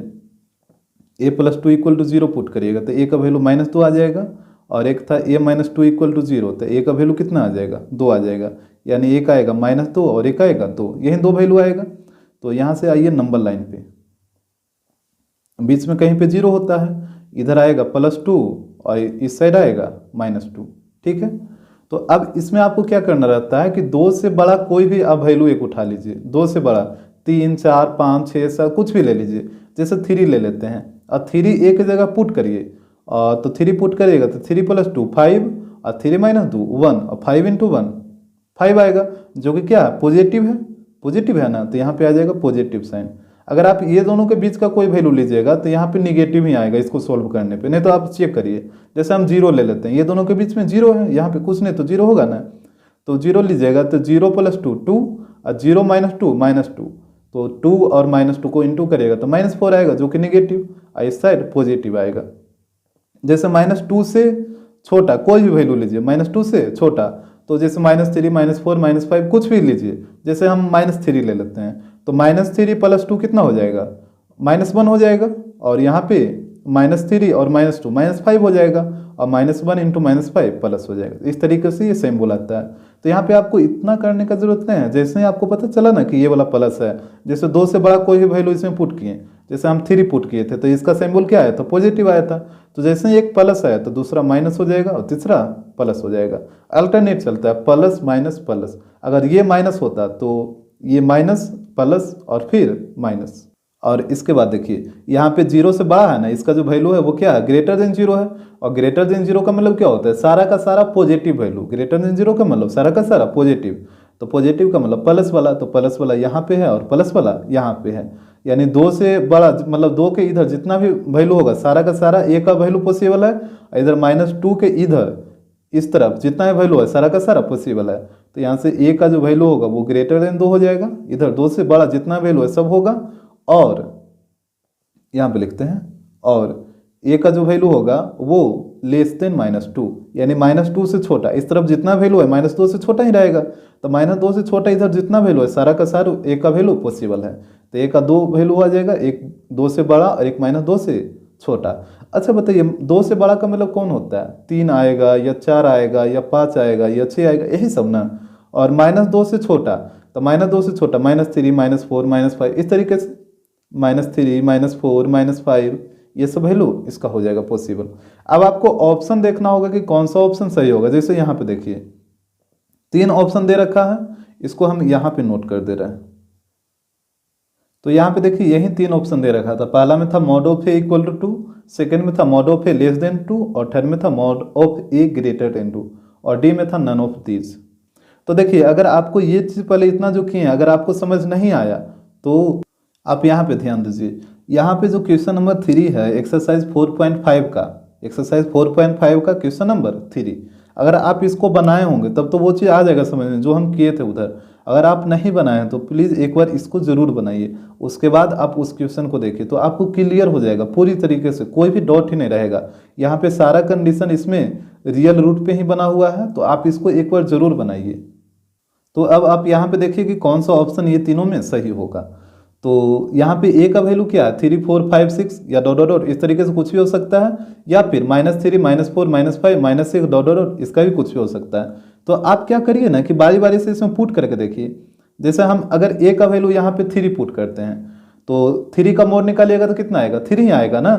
ए प्लस 2 इक्वल टू 0 पुट करिएगा तो ए का वैल्यू माइनस 2 आ जाएगा, और एक था ए माइनस 2 इक्वल टू 0 तो ए का वैल्यू कितना आ जाएगा, 2 आ जाएगा, यानी एक आएगा माइनस 2 और एक आएगा 2, यही 2 वैल्यू आएगा। तो यहाँ से आइए नंबर लाइन पे, बीच में कहीं पे 0 होता है, इधर आएगा प्लस 2 और इस साइड आएगा माइनस 2, ठीक है। तो अब इसमें आपको क्या करना रहता है कि 2 से बड़ा कोई भी आप वैल्यू एक उठा लीजिए, 2 से बड़ा 3 4 5 6 7 कुछ भी ले लीजिए, जैसे 3 ले लेते हैं और 3 एक जगह पुट करिए, और तो 3 पुट करिएगा तो 3 प्लस 2 5 और 3 माइनस 2 1 और 5 इंटू 1 5 आएगा, जो कि क्या पॉजिटिव है ना, तो यहाँ पे आ जाएगा पॉजिटिव साइन। अगर आप ये दोनों के बीच का कोई वैल्यू लीजिएगा तो यहाँ पे निगेटिव ही आएगा इसको सोल्व करने पे, नहीं तो आप चेक करिए, जैसे हम 0 ले लेते हैं, ये दोनों के बीच में 0 है, यहाँ पे कुछ नहीं तो 0 होगा ना, तो 0 लीजिएगा तो 0 प्लस 2 2 और 0 माइनस 2 माइनस 2, तो 2 और माइनस 2 को इंटू करिएगा तो माइनस 4 आएगा जो कि निगेटिव, और इस साइड पॉजिटिव आएगा। जैसे माइनस 2 से छोटा कोई भी वैल्यू लीजिए, माइनस 2 से छोटा, तो जैसे माइनस 3 माइनस 4 माइनस 5 कुछ भी लीजिए, जैसे हम माइनस 3 ले लेते हैं तो माइनस 3 प्लस 2 कितना हो जाएगा, माइनस 1 हो जाएगा, और यहाँ पे माइनस 3 और माइनस 2 माइनस 5 हो जाएगा, और माइनस 1 इंटू माइनस 5 प्लस हो जाएगा। इस तरीके से ये सेम बुलाता है। तो यहाँ पे आपको इतना करने का जरूरत नहीं है, जैसे ही आपको पता चला ना कि ये वाला प्लस है, जैसे 2 से बड़ा कोई भी वैल्यू इसमें पुट किए, जैसे हम 3 पुट किए थे तो इसका सिंबल क्या आया था, पॉजिटिव आया था, तो जैसे ही एक प्लस आया तो दूसरा माइनस हो जाएगा और तीसरा प्लस हो जाएगा, अल्टरनेट चलता है प्लस माइनस प्लस। अगर ये माइनस होता तो ये माइनस प्लस और फिर माइनस। और इसके बाद देखिए यहाँ पे 0 से बड़ा है ना, इसका जो वैल्यू है वो क्या है, ग्रेटर देन 0 है, और ग्रेटर देन 0 का मतलब क्या होता है, सारा का सारा पॉजिटिव वैल्यू, ग्रेटर देन 0 का मतलब सारा का सारा पॉजिटिव, तो पॉजिटिव का मतलब प्लस वाला, तो प्लस वाला यहाँ पे है और प्लस वाला यहाँ पे है, यानी 2 से बड़ा मतलब 2 के इधर जितना भी वैल्यू होगा सारा का सारा ए का वैल्यू पॉसिबल है, इधर माइनस 2 के इधर इस तरफ जितना भी वैल्यू है सारा का सारा पॉसिबल है, तो यहाँ से ए का जो वैल्यू होगा वो ग्रेटर देन 2 हो जाएगा, इधर 2 से बड़ा जितना वैल्यू है सब होगा, और यहाँ पे लिखते हैं और ए का जो वैल्यू होगा वो लेस देन माइनस 2, यानी माइनस 2 से छोटा, इस तरफ जितना वैल्यू है माइनस 2 से छोटा ही रहेगा, तो माइनस 2 से छोटा इधर जितना वैल्यू है सारा का सारा ए का वैल्यू पॉसिबल है, तो ए का 2 वैल्यू आ जाएगा, एक 2 से बड़ा और एक माइनस 2 से छोटा। अच्छा बताइए 2 से बड़ा का मतलब कौन होता है, 3 आएगा या 4 आएगा या 5 आएगा या 6 आएगा, यही सब ना, और माइनस 2 से छोटा, तो माइनस 2 से छोटा माइनस 3 माइनस 4 माइनस 5, इस तरीके से माइनस 3 माइनस 4 माइनस 5 ये सब वैल्यू इसका हो जाएगा पॉसिबल। अब आपको ऑप्शन देखना होगा कि कौन सा ऑप्शन सही होगा, जैसे यहाँ पे देखिए 3 ऑप्शन दे रखा है, इसको हम यहाँ पे नोट कर दे रहे हैं, तो यहाँ पे देखिए यही 3 ऑप्शन दे रखा था, पहला में था mod of A equal to 2, second में था mod of A less than 2, और थर्ड में था mod of A greater than 2, और डी में था नन ऑफ दीज। तो देखिए अगर आपको ये चीज़ पहले इतना जो किए अगर आपको समझ नहीं आया तो आप यहाँ पे ध्यान दीजिए, यहाँ पे जो क्वेश्चन नंबर 3 है एक्सरसाइज 4.5 का, एक्सरसाइज 4.5 का क्वेश्चन नंबर 3, अगर आप इसको बनाए होंगे तब तो वो चीज़ आ जाएगा समझ में जो हम किए थे उधर। अगर आप नहीं बनाए हैं तो प्लीज़ एक बार इसको ज़रूर बनाइए, उसके बाद आप उस क्वेश्चन को देखिए तो आपको क्लियर हो जाएगा पूरी तरीके से, कोई भी डाउट ही नहीं रहेगा। यहाँ पे सारा कंडीशन इसमें रियल रूट पे ही बना हुआ है, तो आप इसको एक बार ज़रूर बनाइए। तो अब आप यहाँ पे देखिए कि कौन सा ऑप्शन ये तीनों में सही होगा। तो यहाँ पे ए का वैल्यू क्या है, 3 4 5 6 या डॉट डॉट डॉट, इस तरीके से कुछ भी हो सकता है, या फिर -3 -4 -5 -6 डॉट डॉट डॉट, इसका भी कुछ भी हो सकता है। तो आप क्या करिए ना कि बारी बारी से इसमें पुट करके देखिए। जैसे हम अगर ए का वैल्यू यहाँ पे 3 पुट करते हैं तो 3 का मोड निकालिएगा तो कितना आएगा, 3 ही आएगा ना।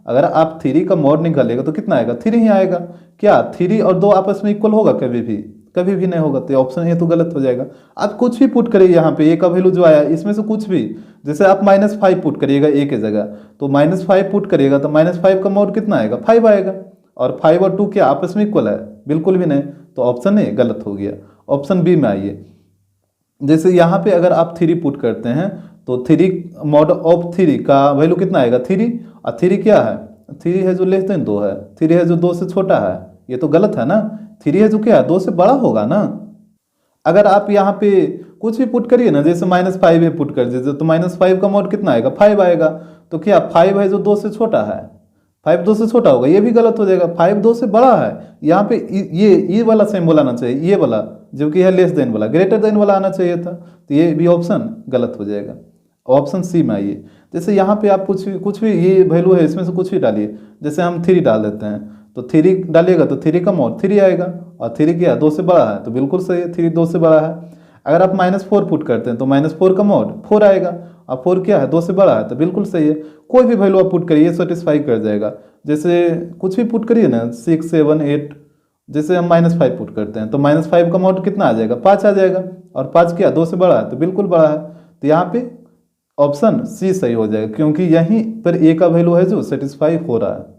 अगर आप 3 का मोड निकालिएगा तो कितना आएगा, 3 ही आएगा। क्या 3 और 2 आपस में इक्वल होगा कभी भी, कभी भी नहीं होगा। तो ऑप्शन ए तो गलत हो जाएगा। आप कुछ भी पुट करिए यहाँ पे, ए का वैल्यू जो आया इसमें से कुछ भी, जैसे आप -5 पुट करिएगा ए के जगह, तो -5 पुट करिएगा तो -5 का मोड कितना आएगा, 5 आएगा। और 5 और 2 क्या आपस में इक्वल है, बिल्कुल भी नहीं। तो ऑप्शन ए गलत हो गया। ऑप्शन बी में आइए। जैसे यहाँ पे अगर आप 3 पुट करते हैं तो 3 मॉड ऑफ 3 का वैल्यू कितना आएगा, 3। और 3 क्या है, 3 है जो लेस देन 2 है, 3 है जो 2 से छोटा है। ये तो गलत है ना। 3 है जो क्या है, 2 से बड़ा होगा ना। अगर आप यहाँ पे कुछ भी पुट करिए ना, जैसे -5 में पुट कर दीजिए तो -5 का मोड कितना आएगा, 5 आएगा। तो क्या 5 है जो 2 से छोटा है, 5 2 से छोटा होगा, ये भी गलत हो जाएगा। 5 2 से बड़ा है। यहाँ पे ये वाला सिंबल आना चाहिए, ये वाला जो कि है लेस देन वाला, ग्रेटर देन वाला आना चाहिए था। तो ये भी ऑप्शन गलत हो जाएगा। ऑप्शन सी में आइए। जैसे यहाँ पे आप कुछ भी ये वैल्यू है इसमें से कुछ भी डालिए। जैसे हम 3 डाल देते हैं तो 3 डालिएगा तो 3 का मोड 3 आएगा। और 3 क्या 2 से बड़ा है, तो बिल्कुल सही है, 3 2 से बड़ा है। अगर आप -4 पुट करते हैं तो -4 का मोड 4 आएगा। और 4 क्या है, 2 से बड़ा है, तो बिल्कुल सही है। कोई भी वैल्यू आप पुट करिए सेटिस्फाई कर जाएगा। जैसे कुछ भी पुट करिए ना, 6 7 8, जैसे हम -5 पुट करते हैं तो -5 का मोड कितना आ जाएगा, 5 आ जाएगा। और 5 क्या 2 से बड़ा है, तो बिल्कुल बड़ा है। तो यहाँ पे ऑप्शन सी सही हो जाएगा, क्योंकि यहीं पर ए का वैल्यू है जो सेटिस्फाई हो रहा है।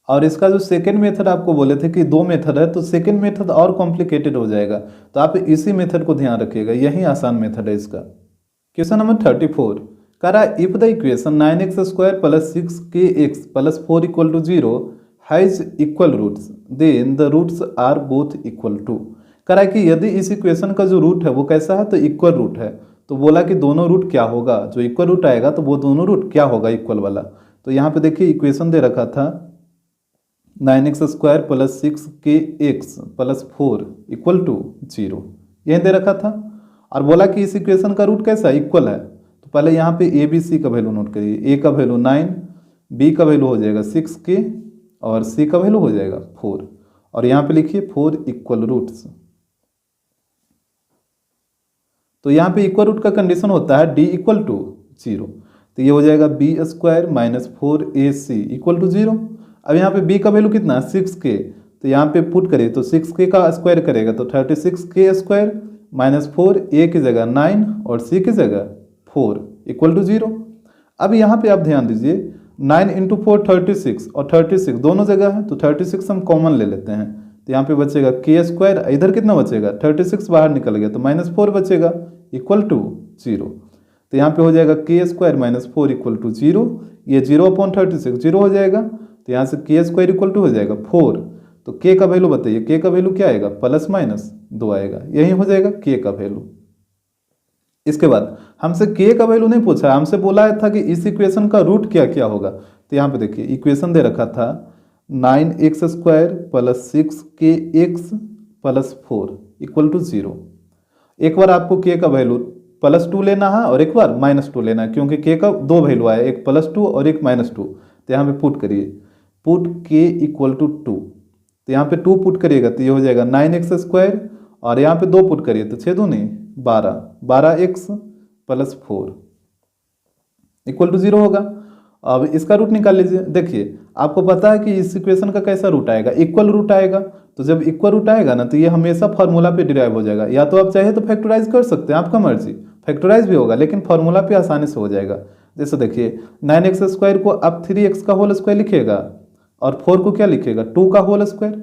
और इसका जो सेकेंड मेथड आपको बोले थे कि 2 मेथड है, तो सेकेंड मेथड और कॉम्प्लिकेटेड हो जाएगा। तो आप इसी मेथड को ध्यान रखिएगा, यही आसान मेथड है इसका। क्वेश्चन नंबर 34 कह रहा है if the equation 9x² + 6kx + 4 = 0 has equal roots then the roots are both equal to. कह रहा है कि यदि इस इक्वेशन का जो रूट है वो कैसा है, तो इक्वल रूट है। तो बोला कि दोनों रूट क्या होगा, जो इक्वल रूट आएगा तो वो दोनों रूट क्या होगा इक्वल वाला। तो यहाँ पे देखिए इक्वेशन दे रखा था 9x² + 6kx + 4 = 0, यही दे रखा था। और बोला कि इस इक्वेशन का रूट कैसा इक्वल है। तो पहले यहाँ पे ए बी सी का वैल्यू नोट करिए। ए का वैल्यू 9, बी का वैल्यू हो जाएगा 6k और सी का वैल्यू हो जाएगा 4। और यहाँ पे लिखिए 4 इक्वल रूट्स। तो यहाँ पे इक्वल रूट का कंडीशन होता है d = 0। तो ये हो जाएगा b² - 4ac = 0। अब यहाँ पे b का वैल्यू कितना है 6k, तो यहाँ पे पुट करिए तो 6k का स्क्वायर करेगा तो 36k² - 4, a की जगह 9 और c की जगह 4 = 0। अब यहाँ पे आप ध्यान दीजिए 9 × 4 36 और 36 दोनों जगह है, तो 36 हम कॉमन ले लेते हैं। तो यहाँ पे बचेगा k², इधर कितना बचेगा 36 बाहर निकल गया तो -4 बचेगा = 0। तो यहाँ पे हो जाएगा k² - 4 = 0। ये 0/36 0 हो जाएगा। तो यहाँ से k² = हो जाएगा 4। तो k का वैल्यू बताइए, k का वैल्यू क्या आएगा ±2 आएगा। यही हो जाएगा k का वैल्यू। इसके बाद हमसे k का वैल्यू नहीं पूछा, हमसे बोला था कि इस इक्वेशन का रूट क्या क्या होगा। तो यहाँ पे देखिए इक्वेशन दे रखा था 9x² + 6kx + 4 = 0। एक बार आपको k का वैल्यू +2 लेना है और एक बार -2 लेना है, क्योंकि k का 2 वैल्यू आया, एक +2 और एक -2। तो यहाँ पे पुट करिए, पुट k = 2। तो यहाँ पे 2 पुट करिएगा तो ये हो जाएगा 9x² और यहाँ पे 2 पुट करिए तो 6 दूनी 12, 12x + 4 = 0 होगा। अब इसका रूट निकाल लीजिए। देखिए आपको पता है कि इस इक्वेशन का कैसा रूट आएगा, इक्वल रूट आएगा। तो जब इक्वल रूट आएगा ना तो ये हमेशा फार्मूला पे डिराइव हो जाएगा। या तो आप चाहे तो फैक्टराइज कर सकते हैं, आपका मर्जी, फैक्टराइज भी होगा लेकिन फार्मूला पे आसानी से हो जाएगा। जैसे देखिए 9x² को आप 3x का होल स्क्वायर लिखिएगा और 4 को क्या लिखिएगा 2 का होल स्क्वायर।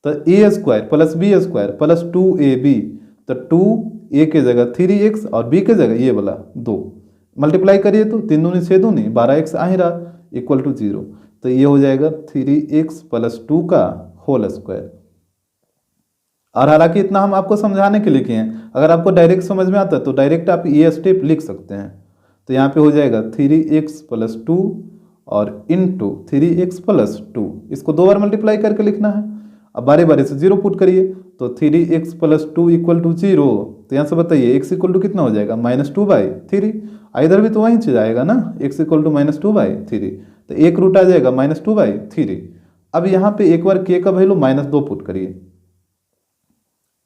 तो a² + b² + 2ab, तो 2a की जगह 3x और b की जगह ये वाला 2 मल्टीप्लाई करिए तो 3 दूनी 6 दूनी 12x आ ही रहा =0। तो ये हो जाएगा 3x + 2 का होल स्क्वायर। और हालांकि इतना हम आपको समझाने के लिए किए हैं, अगर आपको डायरेक्ट समझ में आता है तो डायरेक्ट आप ये स्टेप लिख सकते हैं। तो यहाँ पे हो जाएगा 3x + 2 और इंटू 3x + 2, इसको 2 बार मल्टीप्लाई करके लिखना है। अब बारी बारी से 0 पुट करिए तो 3x + 2 = 0 तो यहाँ से बताइए एक्स इक्वल टू कितना हो जाएगा -2/3। इधर भी तो वही चीज आएगा ना, एक्स इक्वल टू -2/3, तो एक रूट आ जाएगा -2/3। अब यहाँ पे एक बार के का वैल्यू -2 पुट करिए,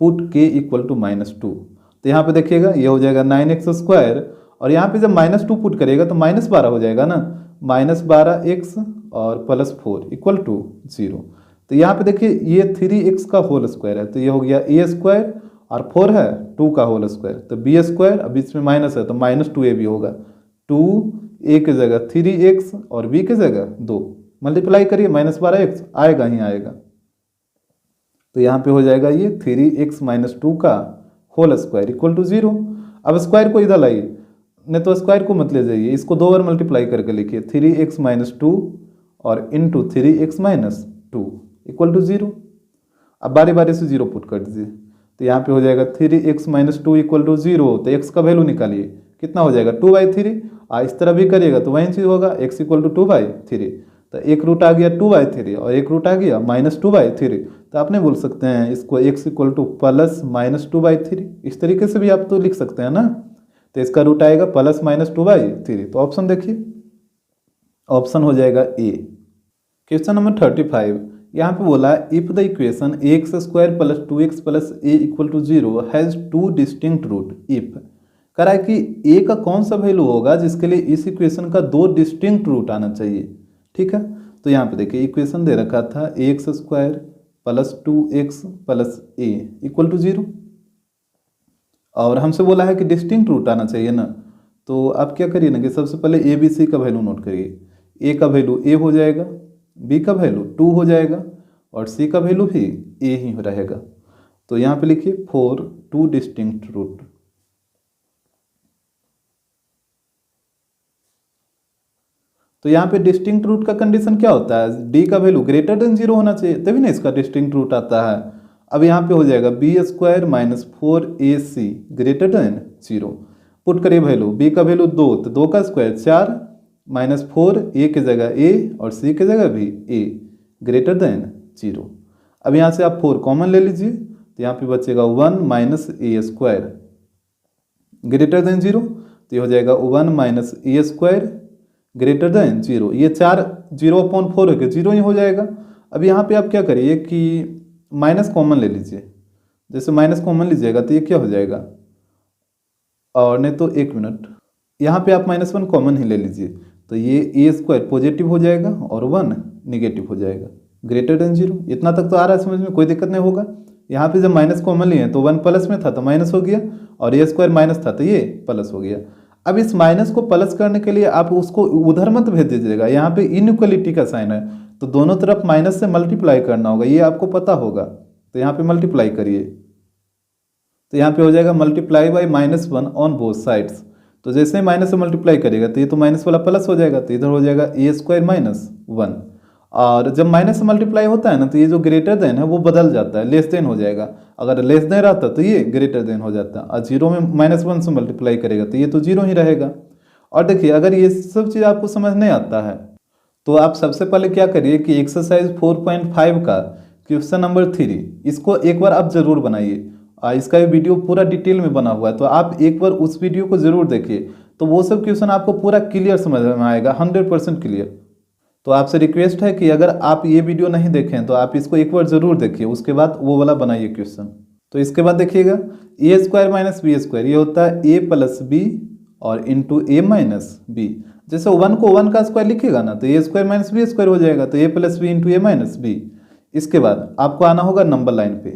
पुट के इक्वल टू -2, तो यहाँ पे देखिएगा ये हो जाएगा 9x², और यहाँ पे जब -2 पुट करिएगा तो -12 हो जाएगा ना, -12x और +4 इक्वल टू 0। तो यहाँ पे देखिए ये 3x का होल स्क्वायर है, तो ये हो गया a² और 4 है 2 का होल स्क्वायर, तो b², अब बीच में माइनस है तो -2a भी होगा, 2a की जगह 3x और b की जगह 2, मल्टीप्लाई करिए -12x आएगा ही आएगा, तो यहाँ पे हो जाएगा ये 3x - 2 का होल स्क्वायर इक्वल टू 0। अब स्क्वायर को इधर लाइए, नहीं तो स्क्वायर को मत ले जाइए, इसको 2 बार मल्टीप्लाई करके लिखिए, 3x - 2 और इंटू 3x - 2 इक्वल टू 0। अब बारी बारी से 0 पुट कर दीजिए, तो यहाँ पे हो जाएगा 3x - 2 इक्वल टू 0, तो x का वैल्यू निकालिए कितना हो जाएगा 2/3। इस तरह भी करिएगा तो वही चीज़ होगा, x इक्वल टू 2/3, तो एक रूट आ गया 2/3 और एक रूट आ गया -2/3, तो आप नहीं बोल सकते हैं इसको x इक्वल टू +-2/3, इस तरीके से भी आप तो लिख सकते हैं ना, तो इसका रूट आएगा +-2/3, तो ऑप्शन देखिए, ऑप्शन हो जाएगा ए। क्वेश्चन नंबर 35, यहाँ पे बोला if the equation ax² + 2x + a equal to 0 has 2 distinct root, if कह रहा है कि a का कौन सा वैल्यू होगा जिसके लिए इस इक्वेशन का 2 डिस्टिंक्ट रूट आना चाहिए। ठीक है, तो यहाँ पे देखिए इक्वेशन दे रखा था ax² + 2x + a equal to 0, और हमसे बोला है कि डिस्टिंक्ट रूट आना चाहिए ना, तो आप क्या करिए ना कि सबसे पहले a b c का वैल्यू नोट करिए, a का वैल्यू a हो जाएगा, b का वैल्यू 2 हो जाएगा और c का वैल्यू भी a ही रहेगा, तो यहाँ पे लिखिए फॉर 2 डिस्टिंक्ट रूट। तो यहाँ पे डिस्टिंक्ट रूट का कंडीशन क्या होता है, d का वैल्यू ग्रेटर देन 0 होना चाहिए, तभी ना इसका डिस्टिंक्ट रूट आता है। अब यहाँ पे हो जाएगा b² - 4ac greater than 0, put करिए वैल्यू, b का वैल्यू 2, तो 2 का स्क्वायर 4 -4 a की जगह a और c की जगह भी a ग्रेटर देन 0। अब यहाँ से आप 4 कॉमन ले लीजिए, तो यहाँ पे बचेगा 1 - a² ग्रेटर देन 0, तो ये हो जाएगा 1 - a² ग्रेटर देन 0, ये 4 0/4 है कि 0 ही हो जाएगा। अब यहाँ पे आप क्या करिए कि माइनस कॉमन ले लीजिए, जैसे माइनस कॉमन लीजिएगा तो ये क्या हो जाएगा, और नहीं तो एक मिनट, यहाँ पे आप -1 कॉमन ही ले लीजिए, तो ये a² पॉजिटिव हो जाएगा और 1 निगेटिव हो जाएगा ग्रेटर देन 0। इतना तक तो आ रहा है समझ में, कोई दिक्कत नहीं होगा। यहाँ पे जब माइनस कॉमन लिए तो 1 प्लस में था तो माइनस हो गया, और a² माइनस था तो ये प्लस हो गया। अब इस माइनस को प्लस करने के लिए आप उसको उधर मत भेज दीजिएगा, यहाँ पे इनइक्वलिटी का साइन है, तो दोनों तरफ माइनस से मल्टीप्लाई करना होगा, ये आपको पता होगा, तो यहाँ पे मल्टीप्लाई करिए, तो यहाँ पे हो जाएगा multiply by -1 on both sides. तो जैसे ही माइनस से मल्टीप्लाई करेगा तो ये तो माइनस वाला प्लस हो जाएगा, तो इधर हो जाएगा a² - 1, और जब माइनस से मल्टीप्लाई होता है ना तो ये जो ग्रेटर देन है वो बदल जाता है, लेस देन हो जाएगा। अगर लेस देन रहता तो ये ग्रेटर देन हो जाता, और 0 में -1 से मल्टीप्लाई करेगा तो ये तो 0 ही रहेगा। और देखिए अगर ये सब चीज़ आपको समझ नहीं आता है तो आप सबसे पहले क्या करिए कि एक्सरसाइज 4.5 का क्वेश्चन नंबर 3 इसको एक बार आप ज़रूर बनाइए, इसका भी वीडियो पूरा डिटेल में बना हुआ है, तो आप एक बार उस वीडियो को ज़रूर देखिए, तो वो सब क्वेश्चन आपको पूरा क्लियर समझ में आएगा, 100% क्लियर। तो आपसे रिक्वेस्ट है कि अगर आप ये वीडियो नहीं देखें तो आप इसको एक बार ज़रूर देखिए, उसके बाद वो वाला बनाइए क्वेश्चन। तो इसके बाद देखिएगा a² - b², ये होता है a + b और इंटू a - b। जैसे 1 को 1 का स्क्वायर लिखेगा ना तो a² - b² हो जाएगा, तो a + b into a - b। इसके बाद आपको आना होगा नंबर लाइन पे,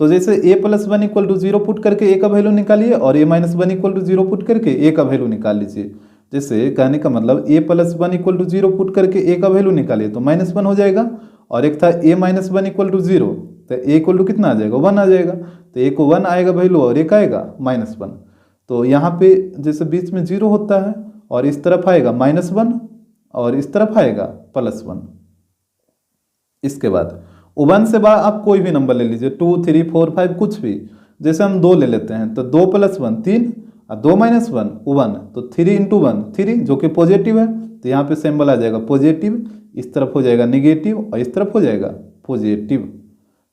तो जैसे a + 1 इक्वल टू 0 पुट करके a का वैल्यू निकालिए, और a - 1 इक्वल टू 0 पुट करके a का वैल्यू निकाल लीजिए। जैसे कहने का मतलब a + 1 इक्वल टू 0 पुट करके a का वैल्यू निकालिए तो -1 हो जाएगा, और एक था a - 1 इक्वल टू 0, तो a इक्वल टू कितना आ जाएगा 1 आ जाएगा, तो a को 1 आएगा वैल्यू और एक आएगा -1। तो यहाँ पे जैसे बीच में 0 होता है और इस तरफ आएगा -1 और इस तरफ आएगा +1। इसके बाद 1 से बाद आप कोई भी नंबर ले लीजिए, 2 3 4 5 कुछ भी, जैसे हम 2 ले लेते हैं तो 2 + 1 3 और 2 - 1 1, तो 3 × 1 3 जो कि पॉजिटिव है, तो यहाँ पे सिंबल आ जाएगा पॉजिटिव, इस तरफ हो जाएगा निगेटिव और इस तरफ हो जाएगा पॉजिटिव।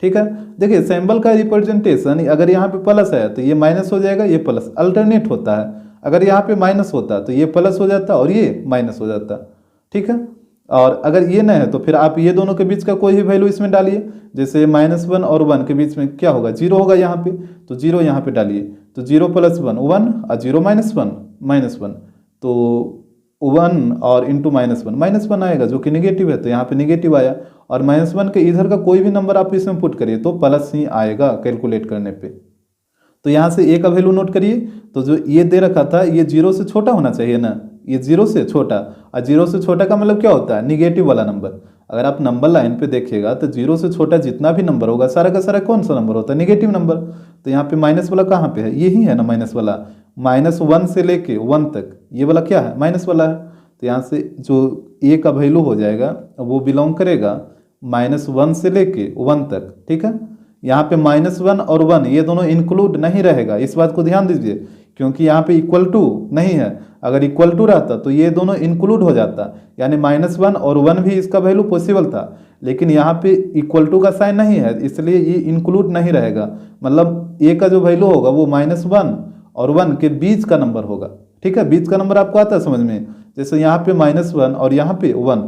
ठीक है। देखिए सिंबल का रिप्रेजेंटेशन अगर यहाँ पे प्लस है तो ये माइनस हो जाएगा, ये प्लस अल्टरनेट होता है। अगर यहाँ पे माइनस होता तो ये प्लस हो जाता और ये माइनस हो जाता, ठीक है। और अगर ये नहीं है तो फिर आप ये दोनों के बीच का कोई भी वैल्यू इसमें डालिए। जैसे -1 और 1 के बीच में क्या होगा, 0 होगा यहाँ पे, तो 0 यहाँ पे डालिए। तो 0 + 1 1 और 0 -1 -1, तो 1 और इंटू -1 आएगा जो कि निगेटिव है, तो यहाँ पे निगेटिव आया। और -1 के इधर का कोई भी नंबर आप इसमें पुट करिए तो प्लस ही आएगा कैलकुलेट करने पे। तो यहाँ से a का वैल्यू नोट करिए। तो जो ये दे रखा था ये 0 से छोटा होना चाहिए ना, ये 0 से छोटा, और 0 से छोटा का मतलब क्या होता है, निगेटिव वाला नंबर। अगर आप नंबर लाइन पे देखिएगा तो 0 से छोटा जितना भी नंबर होगा सारा का सारा कौन सा नंबर होता है, निगेटिव नंबर। तो यहाँ पे माइनस वाला कहाँ पे है, यही है ना माइनस वाला, -1 से लेके 1 तक ये वाला क्या है, माइनस वाला है। तो यहाँ से जो a का वैल्यू हो जाएगा वो बिलोंग करेगा -1 से लेके 1 तक, ठीक है। यहाँ पे -1 और 1 ये दोनों इंक्लूड नहीं रहेगा, इस बात को ध्यान दीजिए, क्योंकि यहाँ पे इक्वल टू नहीं है। अगर इक्वल टू रहता तो ये दोनों इंक्लूड हो जाता, यानी -1 और 1 भी इसका वैल्यू पॉसिबल था, लेकिन यहाँ पे इक्वल टू का साइन नहीं है इसलिए ये इंक्लूड नहीं रहेगा। मतलब ए का जो वैल्यू होगा वो -1 और 1 के बीच का नंबर होगा, ठीक है। बीच का नंबर आपको आता है समझ में, जैसे यहाँ पे -1 और यहाँ पे 1,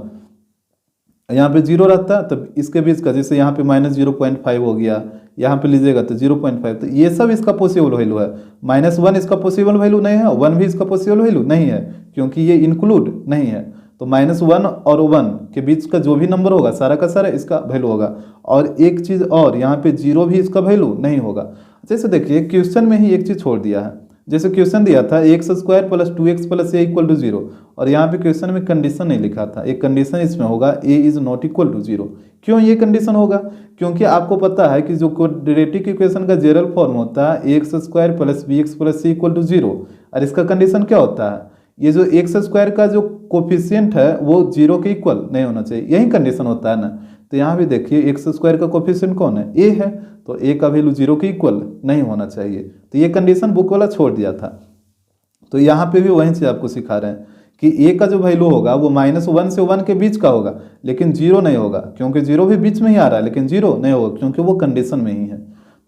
यहाँ पे 0 रहता तब इसके बीच का, जैसे यहाँ पे -0.5 हो गया, यहाँ पे लीजिएगा तो 0.5, तो ये सब इसका पॉसिबल वैल्यू है। -1 इसका पॉसिबल वैल्यू नहीं है, 1 भी इसका पॉसिबल वैल्यू नहीं है, क्योंकि ये इंक्लूड नहीं है। तो -1 और 1 के बीच का जो भी नंबर होगा सारा का सारा इसका वैल्यू होगा। और एक चीज़ और, यहाँ पे 0 भी इसका वैल्यू नहीं होगा। जैसे देखिए क्वेश्चन में ही एक चीज़ छोड़ दिया है, जैसे क्वेश्चन दिया था x² + 2x + a = 0, और यहाँ पे क्वेश्चन में कंडीशन नहीं लिखा था। एक कंडीशन इसमें होगा a is not equal to 0। क्यों ये कंडीशन होगा, क्योंकि आपको पता है कि जो क्वाड्रेटिक इक्वेशन का जनरल फॉर्म होता है ax² + bx + c = 0, और इसका कंडीशन क्या होता है, ये जो x² का जो कोफिशियंट है वो 0 के इक्वल नहीं होना चाहिए, यही कंडीशन होता है ना। तो यहाँ भी देखिए x² का कोफिशियंट कौन है, a है, तो a का वैल्यू 0 के इक्वल नहीं होना चाहिए। तो ये कंडीशन बुक वाला छोड़ दिया था। तो यहाँ पे भी वही चीज़ आपको सिखा रहे हैं कि a का जो वैल्यू होगा वो -1 से 1 के बीच का होगा, लेकिन 0 नहीं होगा, क्योंकि 0 भी बीच में ही आ रहा है, लेकिन 0 नहीं होगा क्योंकि वो कंडीशन में ही है।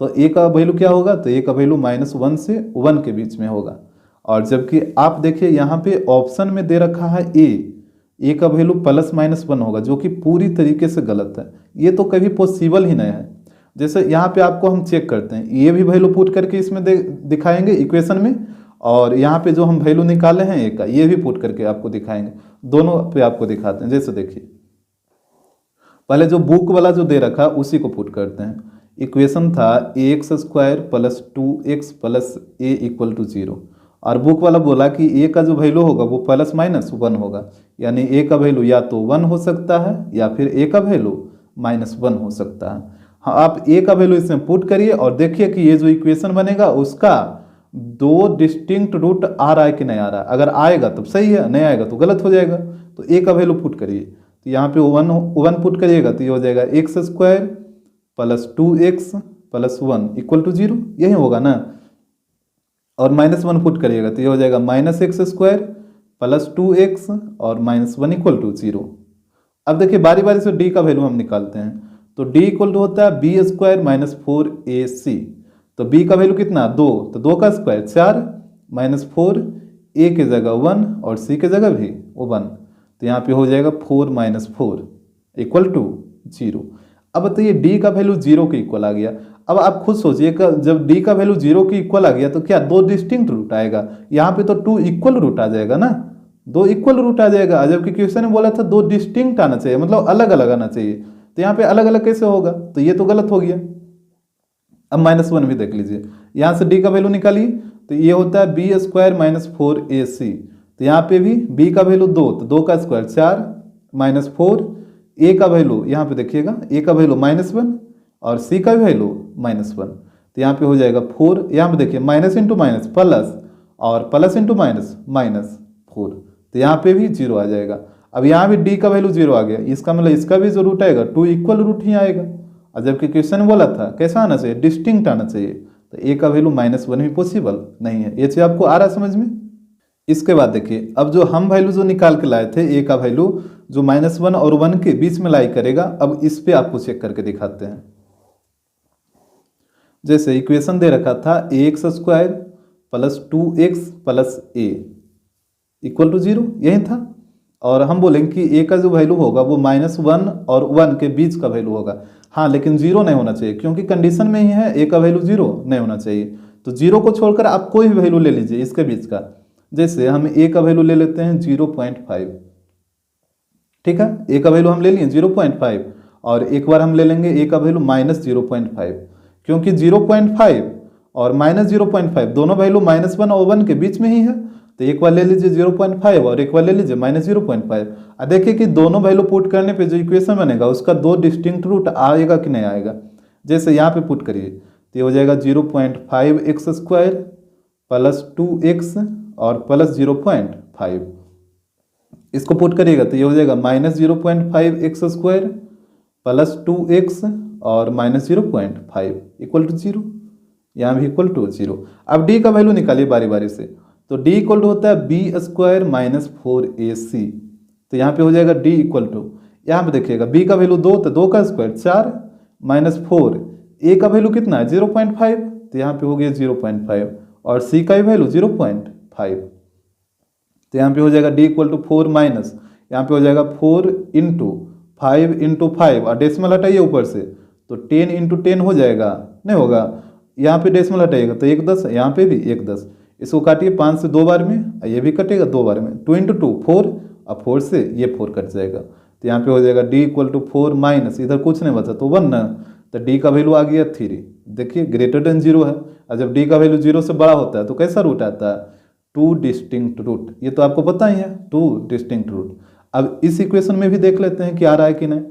तो a का वैल्यू क्या होगा, तो a का वैल्यू -1 से 1 के बीच में होगा। और जबकि आप देखिए यहाँ पे ऑप्शन में दे रखा है a का वैल्यू +-1 होगा, जो कि पूरी तरीके से गलत है, ये तो कभी पॉसिबल ही नहीं है। जैसे यहाँ पे आपको हम चेक करते हैं, ये भी वैल्यू पुट करके इसमें दिखाएंगे इक्वेशन में, और यहाँ पे जो हम वैल्यू निकाले हैं a का ये भी पुट करके आपको दिखाएंगे, दोनों पे आपको दिखाते हैं। जैसे देखिए पहले जो बुक वाला जो दे रखा उसी को पुट करते हैं। इक्वेशन था ax² + 2x + a = 0, और बुक वाला बोला कि a का जो वैल्यू होगा वो +-1 होगा, यानी a का वैल्यू या तो 1 हो सकता है या फिर a का वैल्यू -1 हो सकता है। हाँ, आप a का वैल्यू इसमें पुट करिए और देखिए कि ये जो इक्वेशन बनेगा उसका 2 डिस्टिंक्ट रूट आ रहा है कि नहीं आ रहा है। अगर आएगा तब सही है, नहीं आएगा तो गलत हो जाएगा। तो a का वैल्यू पुट करिए, तो यहाँ पे 1 पुट करिएगा तो ये हो जाएगा x² + 2x + 1 = 0, यही होगा ना। और -1 पुट करिएगा तो ये हो जाएगा -x² + 2x और -1 = 0। अब देखिए बारी बारी से d का वैल्यू हम निकालते हैं। तो d = होता है b² - 4ac। तो b का वैल्यू कितना, 2, तो 2 का स्क्वायर 4, -4, a की जगह 1 और c की जगह भी 1, तो यहाँ पे हो जाएगा 4 - 4 = 0। अब बताइए d का वैल्यू 0 के इक्वल आ गया। अब आप खुद सोचिए जब d का वैल्यू 0 के इक्वल आ गया तो क्या 2 डिस्टिंक्ट रूट आएगा, यहाँ पे तो 2 इक्वल रूट आ जाएगा ना, 2 इक्वल रूट आ जाएगा। जबकि क्वेश्चन में बोला था 2 डिस्टिंक्ट आना चाहिए, मतलब अलग अलग आना चाहिए, तो यहाँ पे अलग अलग कैसे होगा, तो ये तो गलत हो गया। अब -1 भी देख लीजिए, यहाँ से d का वैल्यू निकालिए तो ये होता है b² - 4ac। तो यहाँ पे भी b का वैल्यू 2, तो 2 का स्क्वायर 4, -4, a का वैल्यू यहाँ पे देखिएगा a का वैल्यू -1 और c का वैल्यू -1, तो यहाँ पे हो जाएगा 4। यहाँ पे देखिए माइनस इंटू माइनस प्लस और प्लस इंटू माइनस -4, तो यहाँ पे भी 0 आ जाएगा। अब यहाँ भी d का वैल्यू 0 आ गया, इसका मतलब इसका भी जो रूट आएगा 2 इक्वल रूट ही आएगा। और जबकि क्वेश्चन में बोला था कैसा आना चाहिए, डिस्टिंक्ट आना चाहिए, तो a का वैल्यू -1 भी पॉसिबल नहीं है। ये चीज़ आपको आ रहा है समझ में। इसके बाद देखिए अब जो हम वैल्यू जो निकाल के लाए थे a का वैल्यू जो -1 और 1 के बीच में लाई करेगा, अब इस पे आपको चेक करके दिखाते हैं। जैसे इक्वेशन दे रखा था ax square plus 2x plus a equal to 0, यही था। और हम बोलेंगे कि a का जो वैल्यू होगा वो -1 और 1 के बीच का वैल्यू होगा। हाँ, लेकिन 0 नहीं होना चाहिए, क्योंकि कंडीशन में ही है a का वैल्यू 0 नहीं होना चाहिए। तो 0 को छोड़कर आप कोई भी वैल्यू ले लीजिए इसके बीच का। जैसे हम a का वैल्यू ले लेते हैं 0.5, ठीक है, a का वैल्यू हम ले लिए 0.5, और एक बार हम ले लेंगे a का वैल्यू -0.5, क्योंकि 0.5 और -0.5 दोनों वैल्यू -1 और 1 के बीच में ही है। तो एक बार ले लीजिए 0.5 और एक बार ले लीजिए -0.5। अब देखिए कि दोनों वैल्यू पुट करने पे जो इक्वेशन बनेगा उसका दो डिस्टिंक्ट रूट आएगा कि नहीं आएगा। जैसे यहाँ पे पुट करिए तो ये हो जाएगा 0.5x स्क्वायर प्लस 2x और प्लस 0.5। इसको पुट करिएगा तो ये हो जाएगा -0.5x स्क्वायर प्लस 2x और -0.5 इक्वल टू 0। यहाँ भी इक्वल टू 0। अब d का वैल्यू निकालिए बारी बारी से। तो d इक्वल टू होता है b स्क्वायर माइनस 4ac। तो यहाँ पे हो जाएगा d इक्वल टू, यहाँ पे देखिएगा b का वैल्यू 2, तो 2 का स्क्वायर 4 माइनस 4, a का वैल्यू कितना है 0.5, तो यहाँ पे हो गया 0.5, और c का वैल्यू 0.5। तो यहाँ पे हो जाएगा d इक्वल टू 4 माइनस, यहाँ पे हो जाएगा 4 इंटू 5 इंटू 5, और डेसिमल हटाइए ऊपर से, तो 10 इंटू 10 हो जाएगा, नहीं होगा, यहाँ पे डेसिमल हटाइएगा तो 1 10, यहाँ पे भी 1 10। इसको काटिए 5 से 2 बार में, ये भी कटेगा 2 बार में, 2 इंटू 2 4, और 4 से ये 4 कट जाएगा। तो यहाँ पे हो जाएगा d इक्वल टू 4 माइनस, इधर कुछ नहीं बचा तो 1 ना, तो d का वैल्यू आ गया 3। देखिए ग्रेटर देन 0 है, और जब d का वैल्यू 0 से बड़ा होता है तो कैसा रूट आता है, 2 डिस्टिंक्ट रूट। ये तो आपको पता ही है, 2 डिस्टिंक्ट रूट। अब इस इक्वेशन में भी देख लेते हैं कि आ रहा है कि नहीं।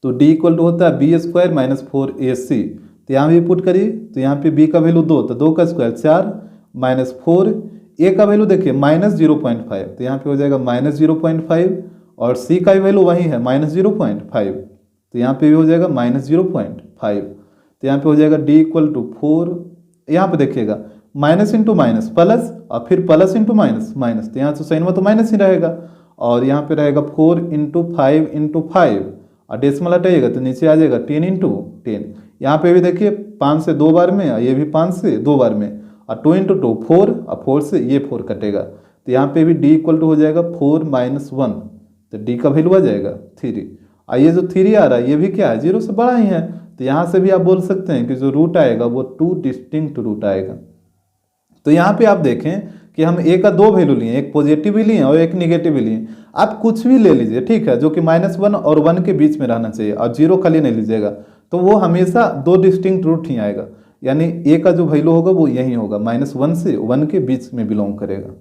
तो d इक्वल टू होता है b स्क्वायर माइनस 4ac। तो यहाँ भी पुट करिए, तो यहाँ पे b का वैल्यू 2, तो 2 का स्क्वायर 4 माइनस 4, a का वैल्यू देखिए -0.5, तो यहाँ पे हो जाएगा -0.5, और c का वैल्यू वही है -0.5, तो यहाँ पे भी हो जाएगा -0.5। तो यहाँ पे हो जाएगा d इक्वल टू 4, यहाँ पे देखिएगा माइनस इंटू माइनस प्लस, और फिर प्लस इंटू माइनस माइनस, तो यहाँ से साइन में तो माइनस ही रहेगा, और यहाँ पे रहेगा 4 इंटू 5 इंटू 5, और डेसिमल हटाइएगा तो नीचे आ जाएगा 10 इंटू 10। यहाँ पे भी देखिए 5 से 2 बार में, ये भी 5 से 2 बार में, और 2 इंटू 2 4, और 4 से ये 4 कटेगा। तो यहाँ पे भी d इक्वल टू हो जाएगा 4 माइनस 1, तो d का वैल्यू आ जाएगा 3। और ये जो 3 आ रहा है ये भी क्या है, 0 से बड़ा ही है। तो यहाँ से भी आप बोल सकते हैं कि जो रूट आएगा वो 2 डिस्टिंक्ट रूट आएगा। तो यहाँ पे आप देखें कि हम a का 2 वैल्यू लिए, एक पॉजिटिव भी लिए और एक निगेटिव भी लिए। आप कुछ भी ले लीजिए, ठीक है, जो कि -1 और 1 के बीच में रहना चाहिए, और 0 खाली नहीं लीजिएगा, तो वो हमेशा 2 डिस्टिंक्ट रूट ही आएगा। यानी a का जो वैल्यू होगा वो यही होगा, -1 से 1 के बीच में बिलोंग करेगा।